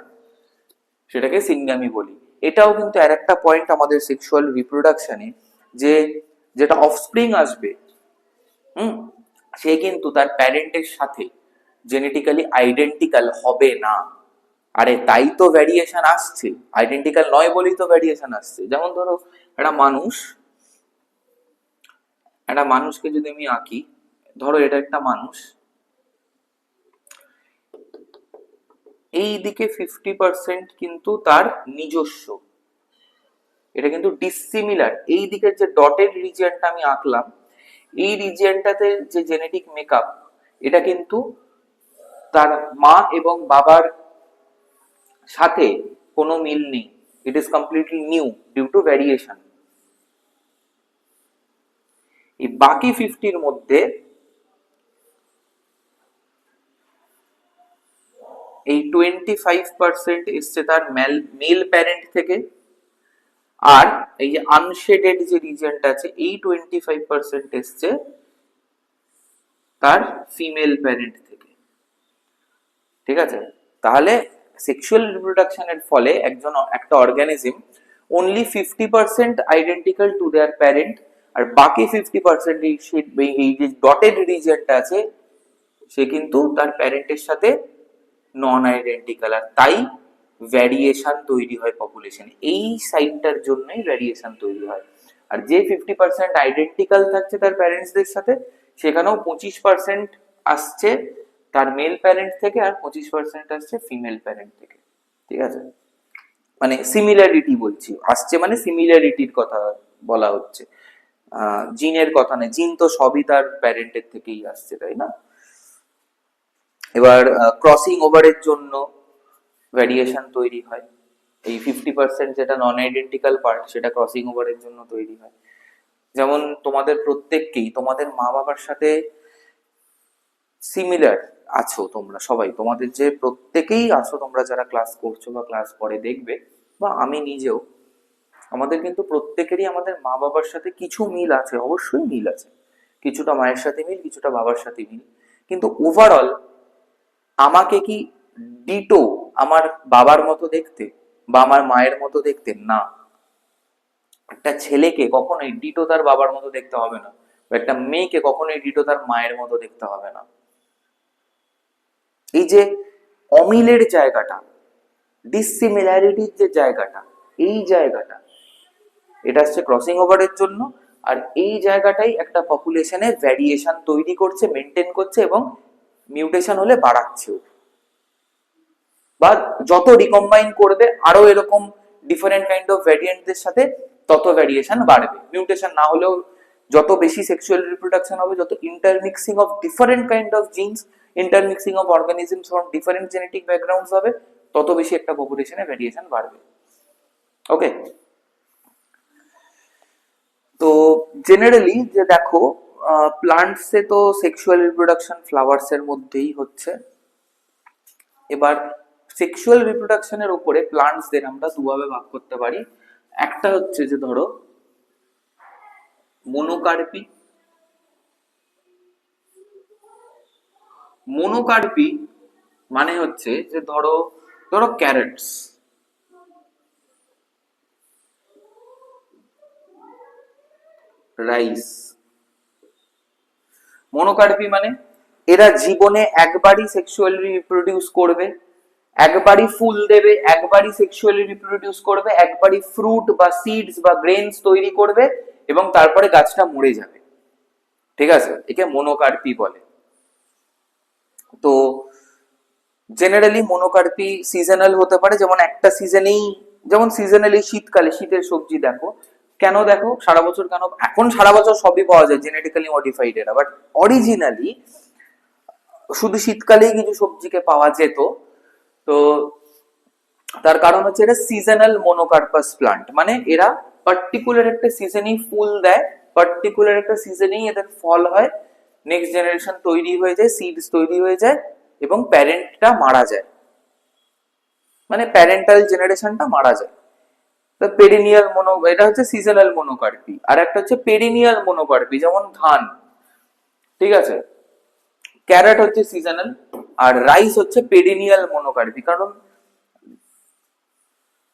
সেটাকে সিনগ্যামি বলি। এটাও কিন্তু আর একটা পয়েন্ট আমাদের সেক্সুয়াল রিপ্রোডাকশনে, যে যেটা অফস্প্রিং আসবে সে কিন্তু তার প্যারেন্টের সাথে জেনেটিক্যালি আইডেন্টিক্যাল হবে না। আরে তাই তো ভ্যারিয়েশন আসছে, আইডেন্টিক্যাল নয় বলেই তো ভ্যারিয়েশন আসছে। যেমন ধরো একটা মানুষকে যদি আমি আঁকি, ধরো এটা একটা মানুষ, এই দিকে 50% কিন্তু তার নিজস্ব, এটা কিন্তু ডিসিমিলার। এই দিকের যে ডটেড রিজিয়নটা আমি আঁকলাম, এই রিজিয়নটাতে যে জেনেটিক মেকআপ, এটা কিন্তু তার মা এবং বাবার সাথে কোনো মিল নেই, it is completely new due to variation. এই বাকি 50-র মধ্যে এই 25% এসছে তার মেল প্যারেন্ট থেকে, আর এই যে আনশেডেড যে রিজিয়নটা আছে, এই 25% এসছে তার ফিমেল প্যারেন্ট থেকে। ঠিক আছে, তাহলে সেক্সুয়াল রিপ্রোডাকশনের ফলে একটা organism only 50% identical to their parent, আর বাকি 50% এই যে ডটেড রিজিয়নটা আছে সে কিন্তু তার প্যারেন্টের সাথে নন আইডেন্টিক্যাল, আর তাই ভ্যারিয়েশন তৈরি হয় পপুলেশনে। এই সাইনটার জন্যই ভ্যারিয়েশন তৈরি হয়। আর যে 50% আইডেন্টিক্যাল থাকছে তার প্যারেন্টসদের সাথে, সেখানেও 25% আসছে তার মেল প্যারেন্ট থেকে, আর 25% আসছে ফিমেল প্যারেন্ট থেকে। ঠিক আছে, মানে সিমিলারিটি বলছি, আসছে মানে সিমিলারিটির কথা বলা হচ্ছে, জিনের কথা নেই। জিন তো সবই তার প্যারেন্টের থেকেই আসছে, তাই না? এবার ক্রসিং ওভারের জন্য ভ্যারিয়েশন তৈরি হয়, এই 50% যেটা নন আইডেন্টিক্যাল পার্ট, সেটা ক্রসিং ওভারের জন্য তৈরি হয়। যেমন তোমাদের প্রত্যেককেই তোমাদের মা বাবার সাথে সিমিলার আছো, তোমরা সবাই, তোমাদের যে প্রত্যেকেই আছো, তোমরা যারা ক্লাস করছো বা ক্লাস পরে দেখবে, বা আমি নিজেও, আমাদের কিন্তু প্রত্যেকেরই আমাদের মা বাবার সাথে কিছু মিল আছে, অবশ্যই মিল আছে, কিছুটা মায়ের সাথে মিল, কিছুটা বাবার সাথে মিল, কিন্তু ওভারঅল আমাকে কি ডিটো আমার বাবার মতো দেখতে বা আমার মায়ের মতো দেখতে? না। একটা ছেলেকে কখনোই ডিটো তার বাবার মতো দেখতে হবে না, বা একটা মেয়েকে কখনোই ডিটো তার মায়ের মতো দেখতে হবে না। এই যে অমিলের জায়গাটা, ডিসিমিলারিটির যে জায়গাটা, এই জায়গাটা, এটা হচ্ছে ক্রসিং ওভারের জন্য, আর এই জায়গাটাই একটা পপুলেশনে ভ্যারিয়েশন তৈরি করছে, মেনটেন করছে, এবং মিউটেশন হলে বাড়াচ্ছেও। বা যত রিকম্বাইন করবে আরো এরকম ডিফারেন্ট কাইন্ড অফ ভ্যারিয়েন্টদের সাথে, তত ভ্যারিয়েশন বাড়বে। মিউটেশন না হলেও যত বেশি সেক্সুয়াল রিপ্রোডাকশন হবে, যত intermixing of different kind of genes, intermixing of organisms from different genetic backgrounds হবে, তত বেশি একটা পপুলেশনে ভ্যারিয়েশন বাড়বে। ওকে, তো জেনারেলি যে দেখো প্লান্টসে তো সেক্সুয়াল রিপ্রোডাকশন ফ্লাওয়ার্স এর মধ্যেই হচ্ছে। এবার সেক্সুয়াল রিপ্রোডাকশনের উপরে প্লান্টসদের আমরা দুভাবে ভাগ করতে পারি। একটা হচ্ছে যে ধরো মোনোকার্পি। মোনোকার্পি মানে হচ্ছে যে ধরো ধরো ক্যারেটস, রাইস। মোনোকার্পি মানে এরা জীবনে একবারই সেক্সুয়ালি রিপ্রোডিউস করবে, একবারই ফুল দেবে, একবারই সেক্সুয়ালি রিপ্রোডিউস করবে, একবারই ফ্রুট বা সিডস বা গ্রেনস তৈরি করবে এবং তারপরে গাছটা মরে যাবে। ঠিক আছে, একে মোনোকার্পি বলে। তো জেনারেলি মোনোকার্পি সিজনাল হতে পারে, যেমন একটা সিজনেই, যেমন সিজনালি শীতকালে শীতের সবজি দেখো, কেন দেখো সারা বছর কেন, এখন সারা বছর সবই পাওয়া যায় জেনেটিক্যালি মডিফাইড এরা, বাট অরিজিনালি শুধু শীতকালেই কিছু সবজিকে পাওয়া যেত। তো তার কারণ হচ্ছে এটা সিজনাল মোনোকার্পাস প্লান্ট, মানে এরা পার্টিকুলার একটা সিজনেই ফুল দেয়, পার্টিকুলার একটা সিজনেই এদের ফল হয়, নেক্সট জেনারেশন তৈরি হয়ে যায়, সিডস তৈরি হয়ে যায় এবং প্যারেন্টটা মারা যায়, মানে প্যারেন্টাল জেনারেশনটা মারা যায়। পেরিনিয়াল মোনো, এটা হচ্ছে সিজনাল মোনোকার্পি। আর একটা হচ্ছে পেরিনিয়াল মোনোকার্পি, যেমন ধান। ঠিক আছে, ক্যারট হচ্ছে সিজনাল আর রাইস হচ্ছে পেরিনিয়াল মোনোকার্পি। কারণ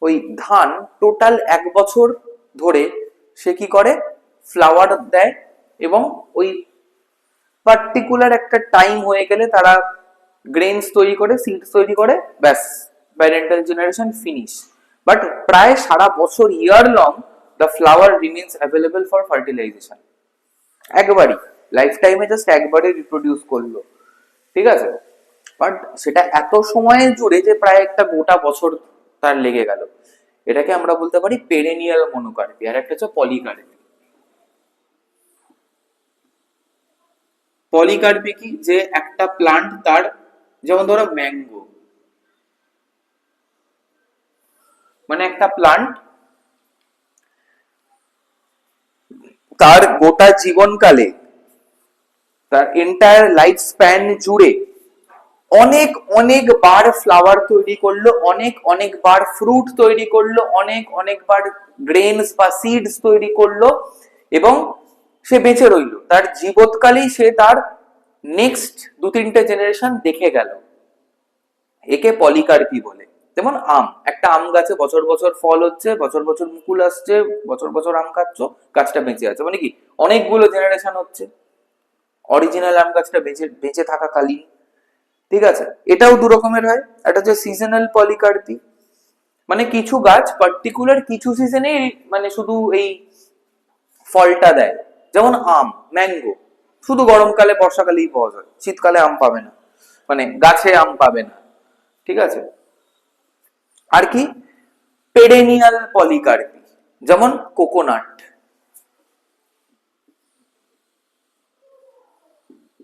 ওই ধান টোটাল 1 বছর ধরে সে কি করে, ফ্লাওয়ার দেয় এবং ওই পার্টিকুলার একটা টাইম হয়ে গেলে তারা গ্রেনস তৈরি করে, সিডস তৈরি করে, ব্যাস প্যারেন্টাল জেনারেশন ফিনিশ। বাট প্রায় সারা বছর, year long, the flower remains available for fertilisation. একবারই লাইফ টাইমে জাস্ট একবারই রিপ্রোডিউস করলো। ঠিক আছে, বাট সেটা এত সময়ের জুড়ে যে প্রায় একটা গোটা বছর তার লেগে গেল। এটাকে আমরা বলতে পারি পেরেনিয়াল মোনোকার্পি। আর একটা হচ্ছে পলিকার্পি। পলিকার্পি কি, যে একটা প্লান্ট তার, যেমন ধরো ম্যাঙ্গো, মানে একটা প্লান্ট তার গোটা জীবনকালে, তার এন্টায়ার লাইফ স্প্যান জুড়ে অনেক অনেকবার ফ্লাওয়ার তৈরি করলো, অনেক অনেকবার ফ্রুট তৈরি করলো, অনেক অনেকবার গ্রেনস বা সিডস তৈরি করলো এবং সে বেঁচে রইলো। তার জীবৎকালেই সে তার নেক্সট 2-3টে জেনারেশন দেখে গেল। একে পলিকার্পি বলে। যেমন আম, একটা আম গাছে বছর বছর ফল হচ্ছে, বছর বছর মুকুল আসছে, বছর বছর আম খাচ্ছ, গাছটা বেঁচে আছে, মানে কি অনেকগুলো জেনারেশন হচ্ছে অরিজিনাল আম গাছটা বেঁচে বেঁচে থাকাকালীন। ঠিক আছে, এটাও দু রকমের হয়। একটা হচ্ছে সিজনাল পলিকার্পি, মানে কিছু গাছ পার্টিকুলার কিছু সিজনে মানে শুধু এই ফলটা দেয়, যেমন আম, ম্যাঙ্গো শুধু গরমকালে বর্ষাকালেই পাওয়া যায়, শীতকালে আম পাবে না, মানে গাছে আম পাবে না। ঠিক আছে, আর কি পেরেনিয়াল পলিকার্পি, যেমন কোকোনাট,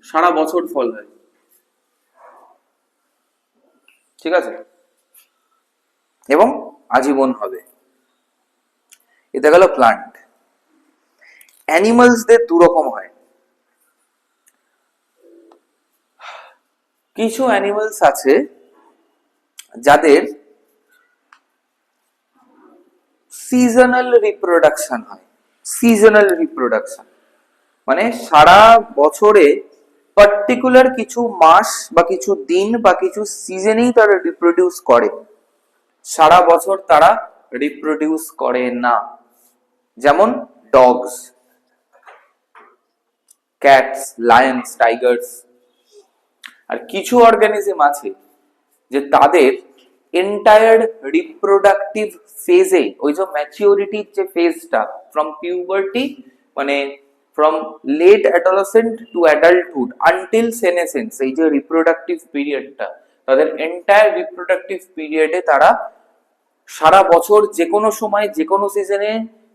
সারা বছর ফল হয়। ঠিক আছে, এবং আজীবন হবে। এটা গেল প্লান্ট। অ্যানিমালসদের দু রকম হয়। কিছু অ্যানিমালস আছে যাদের সিজনাল রিপ্রোডাকশন হয়। সিজনাল রিপ্রোডাকশন মানে সারা বছরে পার্টিকুলার কিছু মাস বা কিছু দিন বা কিছু সিজনেই তারা রিপ্রোডিউস করে, সারা বছর তারা রিপ্রোডিউস করে না। যেমন ডগস, ক্যাটস, লায়ন্স, টাইগার্স। আর কিছু অর্গানিজম আছে যে তাদের এন্টায়ার রিপ্রোডাক্টিভ ফেজে, ওই যে ম্যাচিউরিটির যে ফেজটা, ফ্রম পিউবার্টি মানে from late adolescent to adulthood until senescence, এই যে রিপ্রোডাক্টিভ পিরিয়ডটা, তাদের এন্টায়ার রিপ্রোডাক্টিভ পিরিয়ডে তারা সারা বছর যে কোনো সময় যে কোনো সিজনে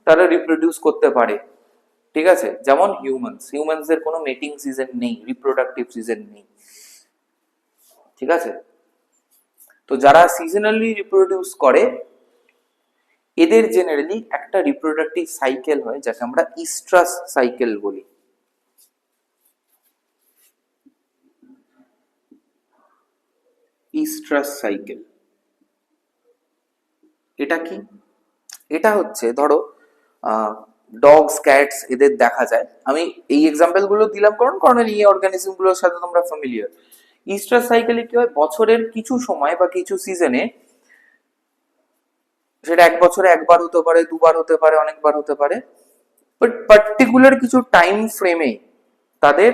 তারা রিপ্রোডিউস করতে পারে। ঠিক আছে, যেমন হিউম্যানসদের কোনো মেটিং সিজন নেই, রিপ্রোডাক্টিভ সিজন নেই। ঠিক আছে, তো যারা সিজনালি রিপ্রোডিউস করে এদের জেনারেলি একটা রিপ্রোডাক্টিভ সাইকেল হয় যাকে আমরা ইস্ট্রাস সাইকেল বলি। Oestrus cycle. এটা কি? এটা হচ্ছে ধরো ডগস ক্যাটস এদের দেখা যায়। আমি এই এক্সাম্পল গুলো দিলাম কারণ এই অর্গানিজম গুলোর সাথে তোমরা ফ্যামিলিয়ার। ইস্টার সাইকেলে কি হয়, বছরের কিছু সময় বা কিছু সিজনে, সেটা এক বছরে একবার হতে পারে, দুবার হতে পারে, অনেকবার হতে পারে, বাট পার্টিকুলার কিছু টাইম ফ্রেমে তাদের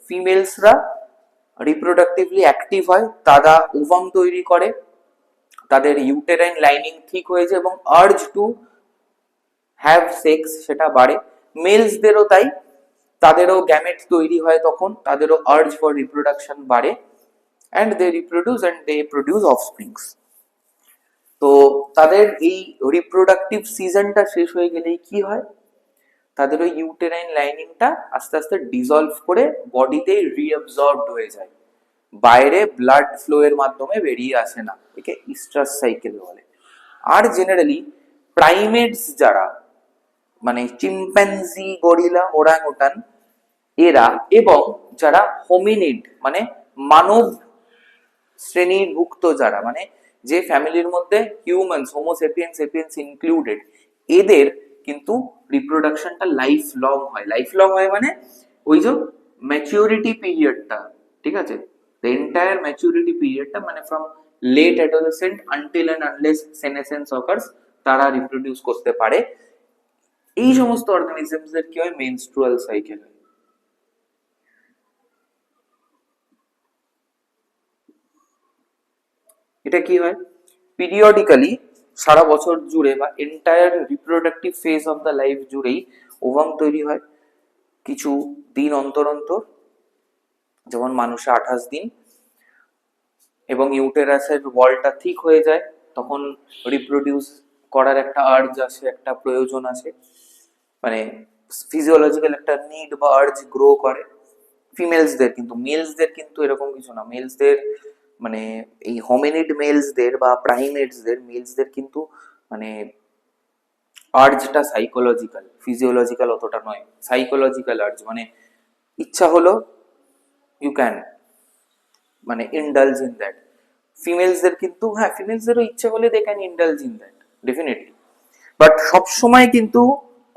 ফিমেলসরা রিপ্রোডাক্টিভলি অ্যাক্টিভ হয়, তারা ওভাম তৈরি করে, তাদের ইউটেরাইন লাইনিং ঠিক হয়েছে এবং আর্জ টু হ্যাভ সেক্স সেটা বাড়ে। মেলসদেরও তাই, তাদেরও গ্যামেট তৈরি হয়, তখন তাদেরও আর্জ ফর রিপ্রোডাকশন বাড়ে, and they reproduce and they produce offsprings. তো তাদের এই রিপ্রোডাক্টিভ সিজনটা শেষ হয়ে গেলেই কি হয়, তাদের ওই ইউটেরাইন লাইনিংটা আস্তে আস্তে ডিসলভ করে বডিতে রিঅ্যাবজর্বড হয়ে যায়, বাইরে ব্লাড ফ্লো এর মাধ্যমে বেরিয়ে আসে না, একে ইস্ট্রাস সাইকেল বলে। আর জেনারেলি প্রাইমেটস যারা, মানে চিম্প্যাঞ্জি, গরিলা, ওরাংউটান এরা, এবং যারা হোমিনিড মানে মানব শ্রেণীভুক্ত যারা, মানে যে ফ্যামিলির মধ্যে হিউম্যানস, হোমোসেপিয়েন্স সেপিয়েন্স ইনক্লুডেড, এদের কিন্তু রিপ্রোডাকশনটা লাইফ লং হয়। লাইফ লং হয় মানে ওই যে ম্যাচিউরিটি পিরিয়ডটা, ঠিক আছে, দ্য এন্টায়ার ম্যাচিউরিটি পিরিয়ডটা, মানে from late adolescent until and unless senescence occurs, তারা রিপ্রোডিউস করতে পারে। এই সমস্ত অর্গানিজমসের কি হয়, মেনস্ট্রুয়াল সাইকেল হয়। এটা কি হয়, পিরিয়ডিক্যালি সারা বছর জুড়ে বা entire reproductive phase of the life জুড়েই ওভাম তৈরি হয় কিছু দিন অন্তর অন্তর, যেমন মানুষে 28 দিন, এবং ইউটেরাসের ওয়ালটা ঠিক হয়ে যায়, তখন রিপ্রোডিউস করার একটা আর্জ আসে, একটা প্রয়োজন আসে, মানে ফিজিওলজিক্যাল একটা নিড বা আর্জ গ্রো করে ফিমেলসদের। কিন্তু মেলসদের কিন্তু এরকম কিছু না। মেলসদের মানে এই হোমিনিড মেলসদের বা প্রাইমেটসদের, মেলসদের কিন্তু মানে আর্জটা সাইকোলজিক্যাল, ফিজিওলজিক্যাল অতটা নয়, সাইকোলজিক্যাল আর্জ, মানে ইচ্ছা হলো ইউ ক্যান মানে ইন্ডালজ ইন দ্যাট। ফিমেলসদের কিন্তু, হ্যাঁ ফিমেলসদেরও ইচ্ছে হলে they can indulge in that definitely, but সবসময় কিন্তু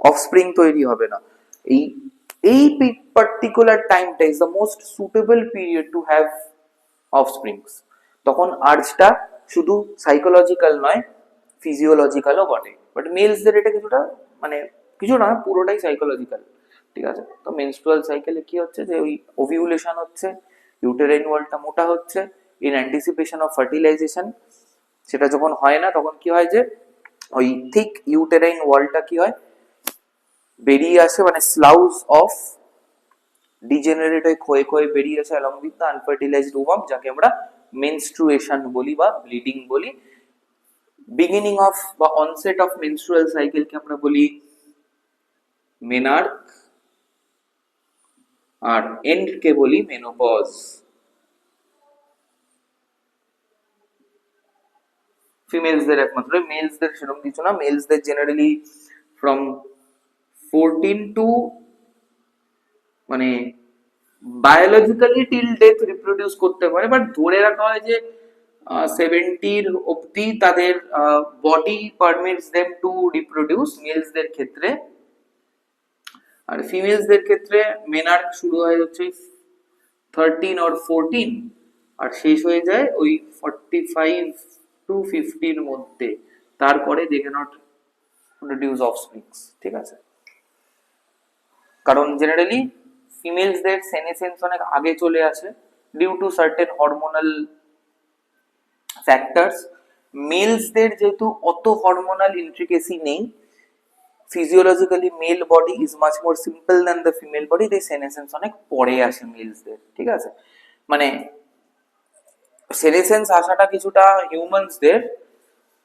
অফস্প্রিং তৈরি হবে না। এই এই পার্টিকুলার টাইমটা is the most suitable period to have offsprings. তখন আর্জটা শুধু সাইকোলজিক্যাল নয়, ফিজিওলজিক্যালও বটে, বাট মেলসদের এটা কিছুটা মানে কিছু না, পুরোটাই সাইকোলজিক্যাল, ঠিক আছে। তো মেনস্ট্রুয়াল সাইকেলে কি হচ্ছে, যে ওই ওভিউলেশন হচ্ছে, ইউটেরাইন ওয়ালটা মোটা হচ্ছে ইন অ্যান্টিসিপেশন অফ ফার্টিলাইজেশন। সেটা যখন হয় না, তখন কি হয়, যে ওই থিক ইউটেরাইন ওয়ালটা কি হয়, বেরিয়ে আসে, মানে স্লাউজ অফ ডিজেনারেট হয়ে ক্ষয়ে ক্ষয়ে বেরিয়ে আসে অ্যালং উইথ দ্য আনফার্টিলাইজড ওভাম, যাকে আমরা মেনস্ট্রুয়েশন বলি বা ব্লিডিং বলি। বিগিনিং অফ বা অনসেট অফ মেনস্ট্রুয়াল সাইকেলকে আমরা বলি মেনার্ক, আর এন্ড কে বলি মেনোপজ। ফিমেলসদের একমাত্র, মেলসদের সেরকম কিছু না। মেলসদের জেনারেলি ফ্রম 14 টু মানে বায়োলজিক্যালি টিল ডেথ রিপ্রোডিউস করতে পারে, বাট ধরে রাখা হয় যে 70 অবধি তাদের body permits them to reproduce, মেলসদের ক্ষেত্রে। আর ফিমেলসদের ক্ষেত্রে মেনার্ক শুরু হয় হচ্ছে 13 or 14, আর শেষ হয়ে যায় ওই 45 to 50 মধ্যে, তারপরে দে ক্যানট প্রডিউস অফস্প্রিংস, ঠিক আছে। কারণ জেনারেলি ফিমেলসদের সেনেসেন্স অনেক আগে চলে আসে due to certain hormonal factors. মেলসদের যেহেতু অত হরমোনাল ইন্ট্রিকেসি নেই, physiologically male body is much more simple than the female body, তাই সেনেসেন্স অনেক পরে আসে মেলসদের, ঠিক আছে। মানে সেনেসেন্স আসাটা কিছুটা হিউম্যানসদের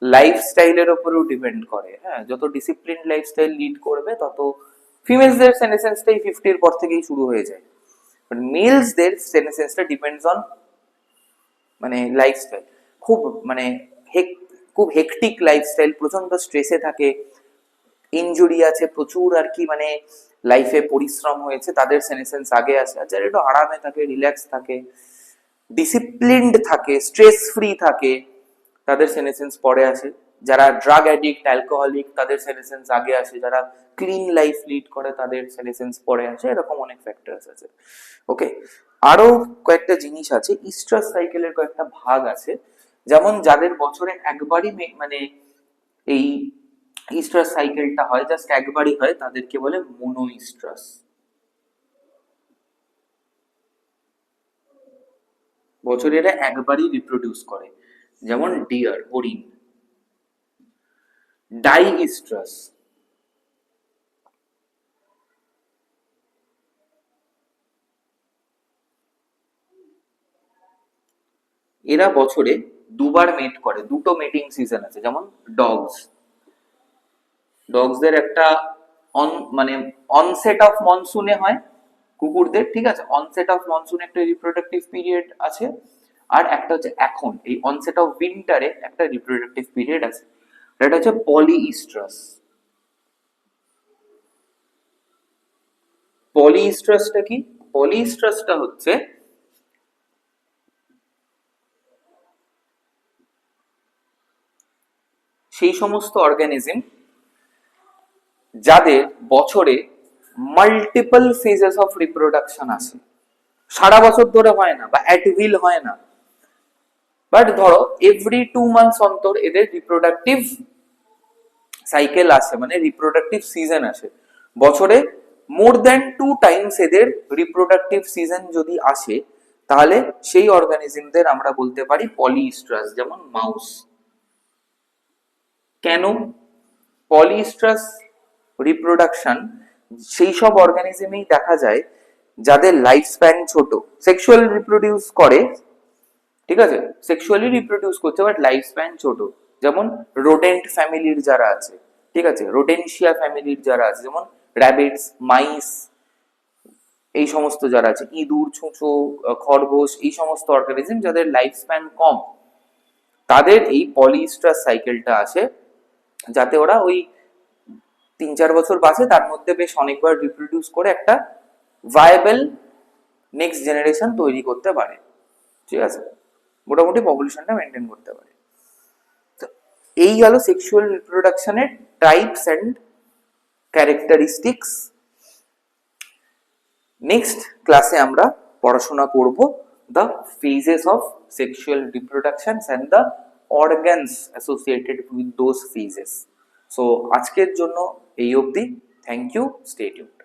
লাইফস্টাইলের উপরেও ডিপেন্ড করে, হ্যাঁ, যত ডিসিপ্লিন লাইফস্টাইল লিড করবে তত ফিমেলসদের সেনেসেন্সটাই 50 পর থেকেই শুরু হয়ে যায়, বাট মেলসদের সেনেসেন্সটা ডিপেন্ডস অন মানে লাইফস্টাইল। খুব মানে খুব হেকটিক লাইফস্টাইল, প্রচন্ড স্ট্রেসে থাকে, ইনজুরি আছে প্রচুর আর কি, মানে লাইফে পরিশ্রম হয়েছে, তাদের সেনেসেন্স আগে আসে। আর যারা একটু আরামে থাকে, রিল্যাক্স থাকে, ডিসিপ্লিনড থাকে, স্ট্রেস ফ্রি থাকে, তাদের সেনেসেন্স পরে আসে। যারা ড্রাগ অ্যাডিক্ট, অ্যালকোহলিক, তাদের সেনেসেন্স আগে আসে। যারা ক্লিন লাইফ লিড করে তাদের সেনেসেন্স পরে আসে। এরকম অনেক ফ্যাক্টরস আছে। ওকে, আরো কয়েকটা জিনিস আছে, ইস্ট্রাস সাইকেলের কয়েকটা ভাগ আছে। যেমন যাদের বছরে একবারই মানে এই ইস্ট্রাস সাইকেলটা হয়, জাস্ট একবারই হয়, তাদেরকে বলে মোনো ইস্ট্রাস। বছরে এরা একবারই রিপ্রোডিউস করে, যেমন ডিয়ার, হরিণ। ডাই ইস্ট্রাস, এরা বছরে দুবার মেট করে, দুটো মেটিং সিজন আছে। যেমন ডগস, ডগসদের একটা মানে অনসেট অফ মনসুনে হয় কুকুরদের, ঠিক আছে, অনসেট অফ মনসুনে একটা রিপ্রোডাক্টিভ পিরিয়ড আছে, আর একটা হচ্ছে এখন এই অনসেট অফ উইন্টারে একটা রিপ্রোডাক্টিভ পিরিয়ড আছে। এটা হচ্ছে পলিইস্ট্রাস। পলিইস্ট্রাসটা কি? পলিইস্ট্রাসটা হচ্ছে সেই সমস্ত অর্গানিজম যাদের বছরে মাল্টিপল ফেজেস অফ রিপ্রোডাকশন আছে, সারা বছর ধরে হয় না বা অ্যাট উইল হয় না, বাট ধরো এভরি 2 মান্থস অন্তর এদের রিপ্রোডাক্টিভ সাইকেল আসে, মানে রিপ্রোডাক্টিভ সিজন আসে। বছরে মোর দ্যান 2 টাইমস এদের রিপ্রোডাক্টিভ সিজন যদি আসে, তাহলে সেই অর্গানিজমদের আমরা বলতে পারি পলিইস্ট্রাস। যেমন মাউস। কেন পলিইস্ট্রাস রিপ্রোডাকশন? সেই সব অর্গানিজমেই দেখা যায় যাদের লাইফ স্প্যান ছোট, সেক্সুয়াল রিপ্রোডিউস করে, ঠিক আছে, সেক্সুয়ালি রিপ্রোডিউস করছে, বাট লাইফ স্প্যান ছোট। যেমন রোডেন্ট ফ্যামিলির যারা আছে, ঠিক আছে, রোডেনশিয়া ফ্যামিলির যারা আছে, যেমন র্যাবিটস, মাইস, এই সমস্ত যারা আছে, ইঁদুর, ছুঁচো, খরগোশ, এই সমস্ত অর্গানিজম যাদের লাইফ স্প্যান কম, তাদের এই পলিইস্ট্রাস সাইকেলটা আসে, যাতে ওরা ওই 3-4 বছর বাঁচে, তার মধ্যে বেশ অনেকবার রিপ্রোডিউস করে একটা ভায়াবল নেক্সট জেনারেশন তৈরি করতে পারে, ঠিক আছে, মোটামুটি পপুলেশনটা মেনটেন করতে পারে। তো এই গেল সেক্সুয়াল রিপ্রোডাকশনের টাইপস অ্যান্ড ক্যারেক্টারিস্টিক্স। নেক্সট ক্লাসে আমরা পড়াশোনা করব the phases of sexual reproduction and the organs associated with those phases. So আজকের জন্য এই অবধি। Thank you, stay tune.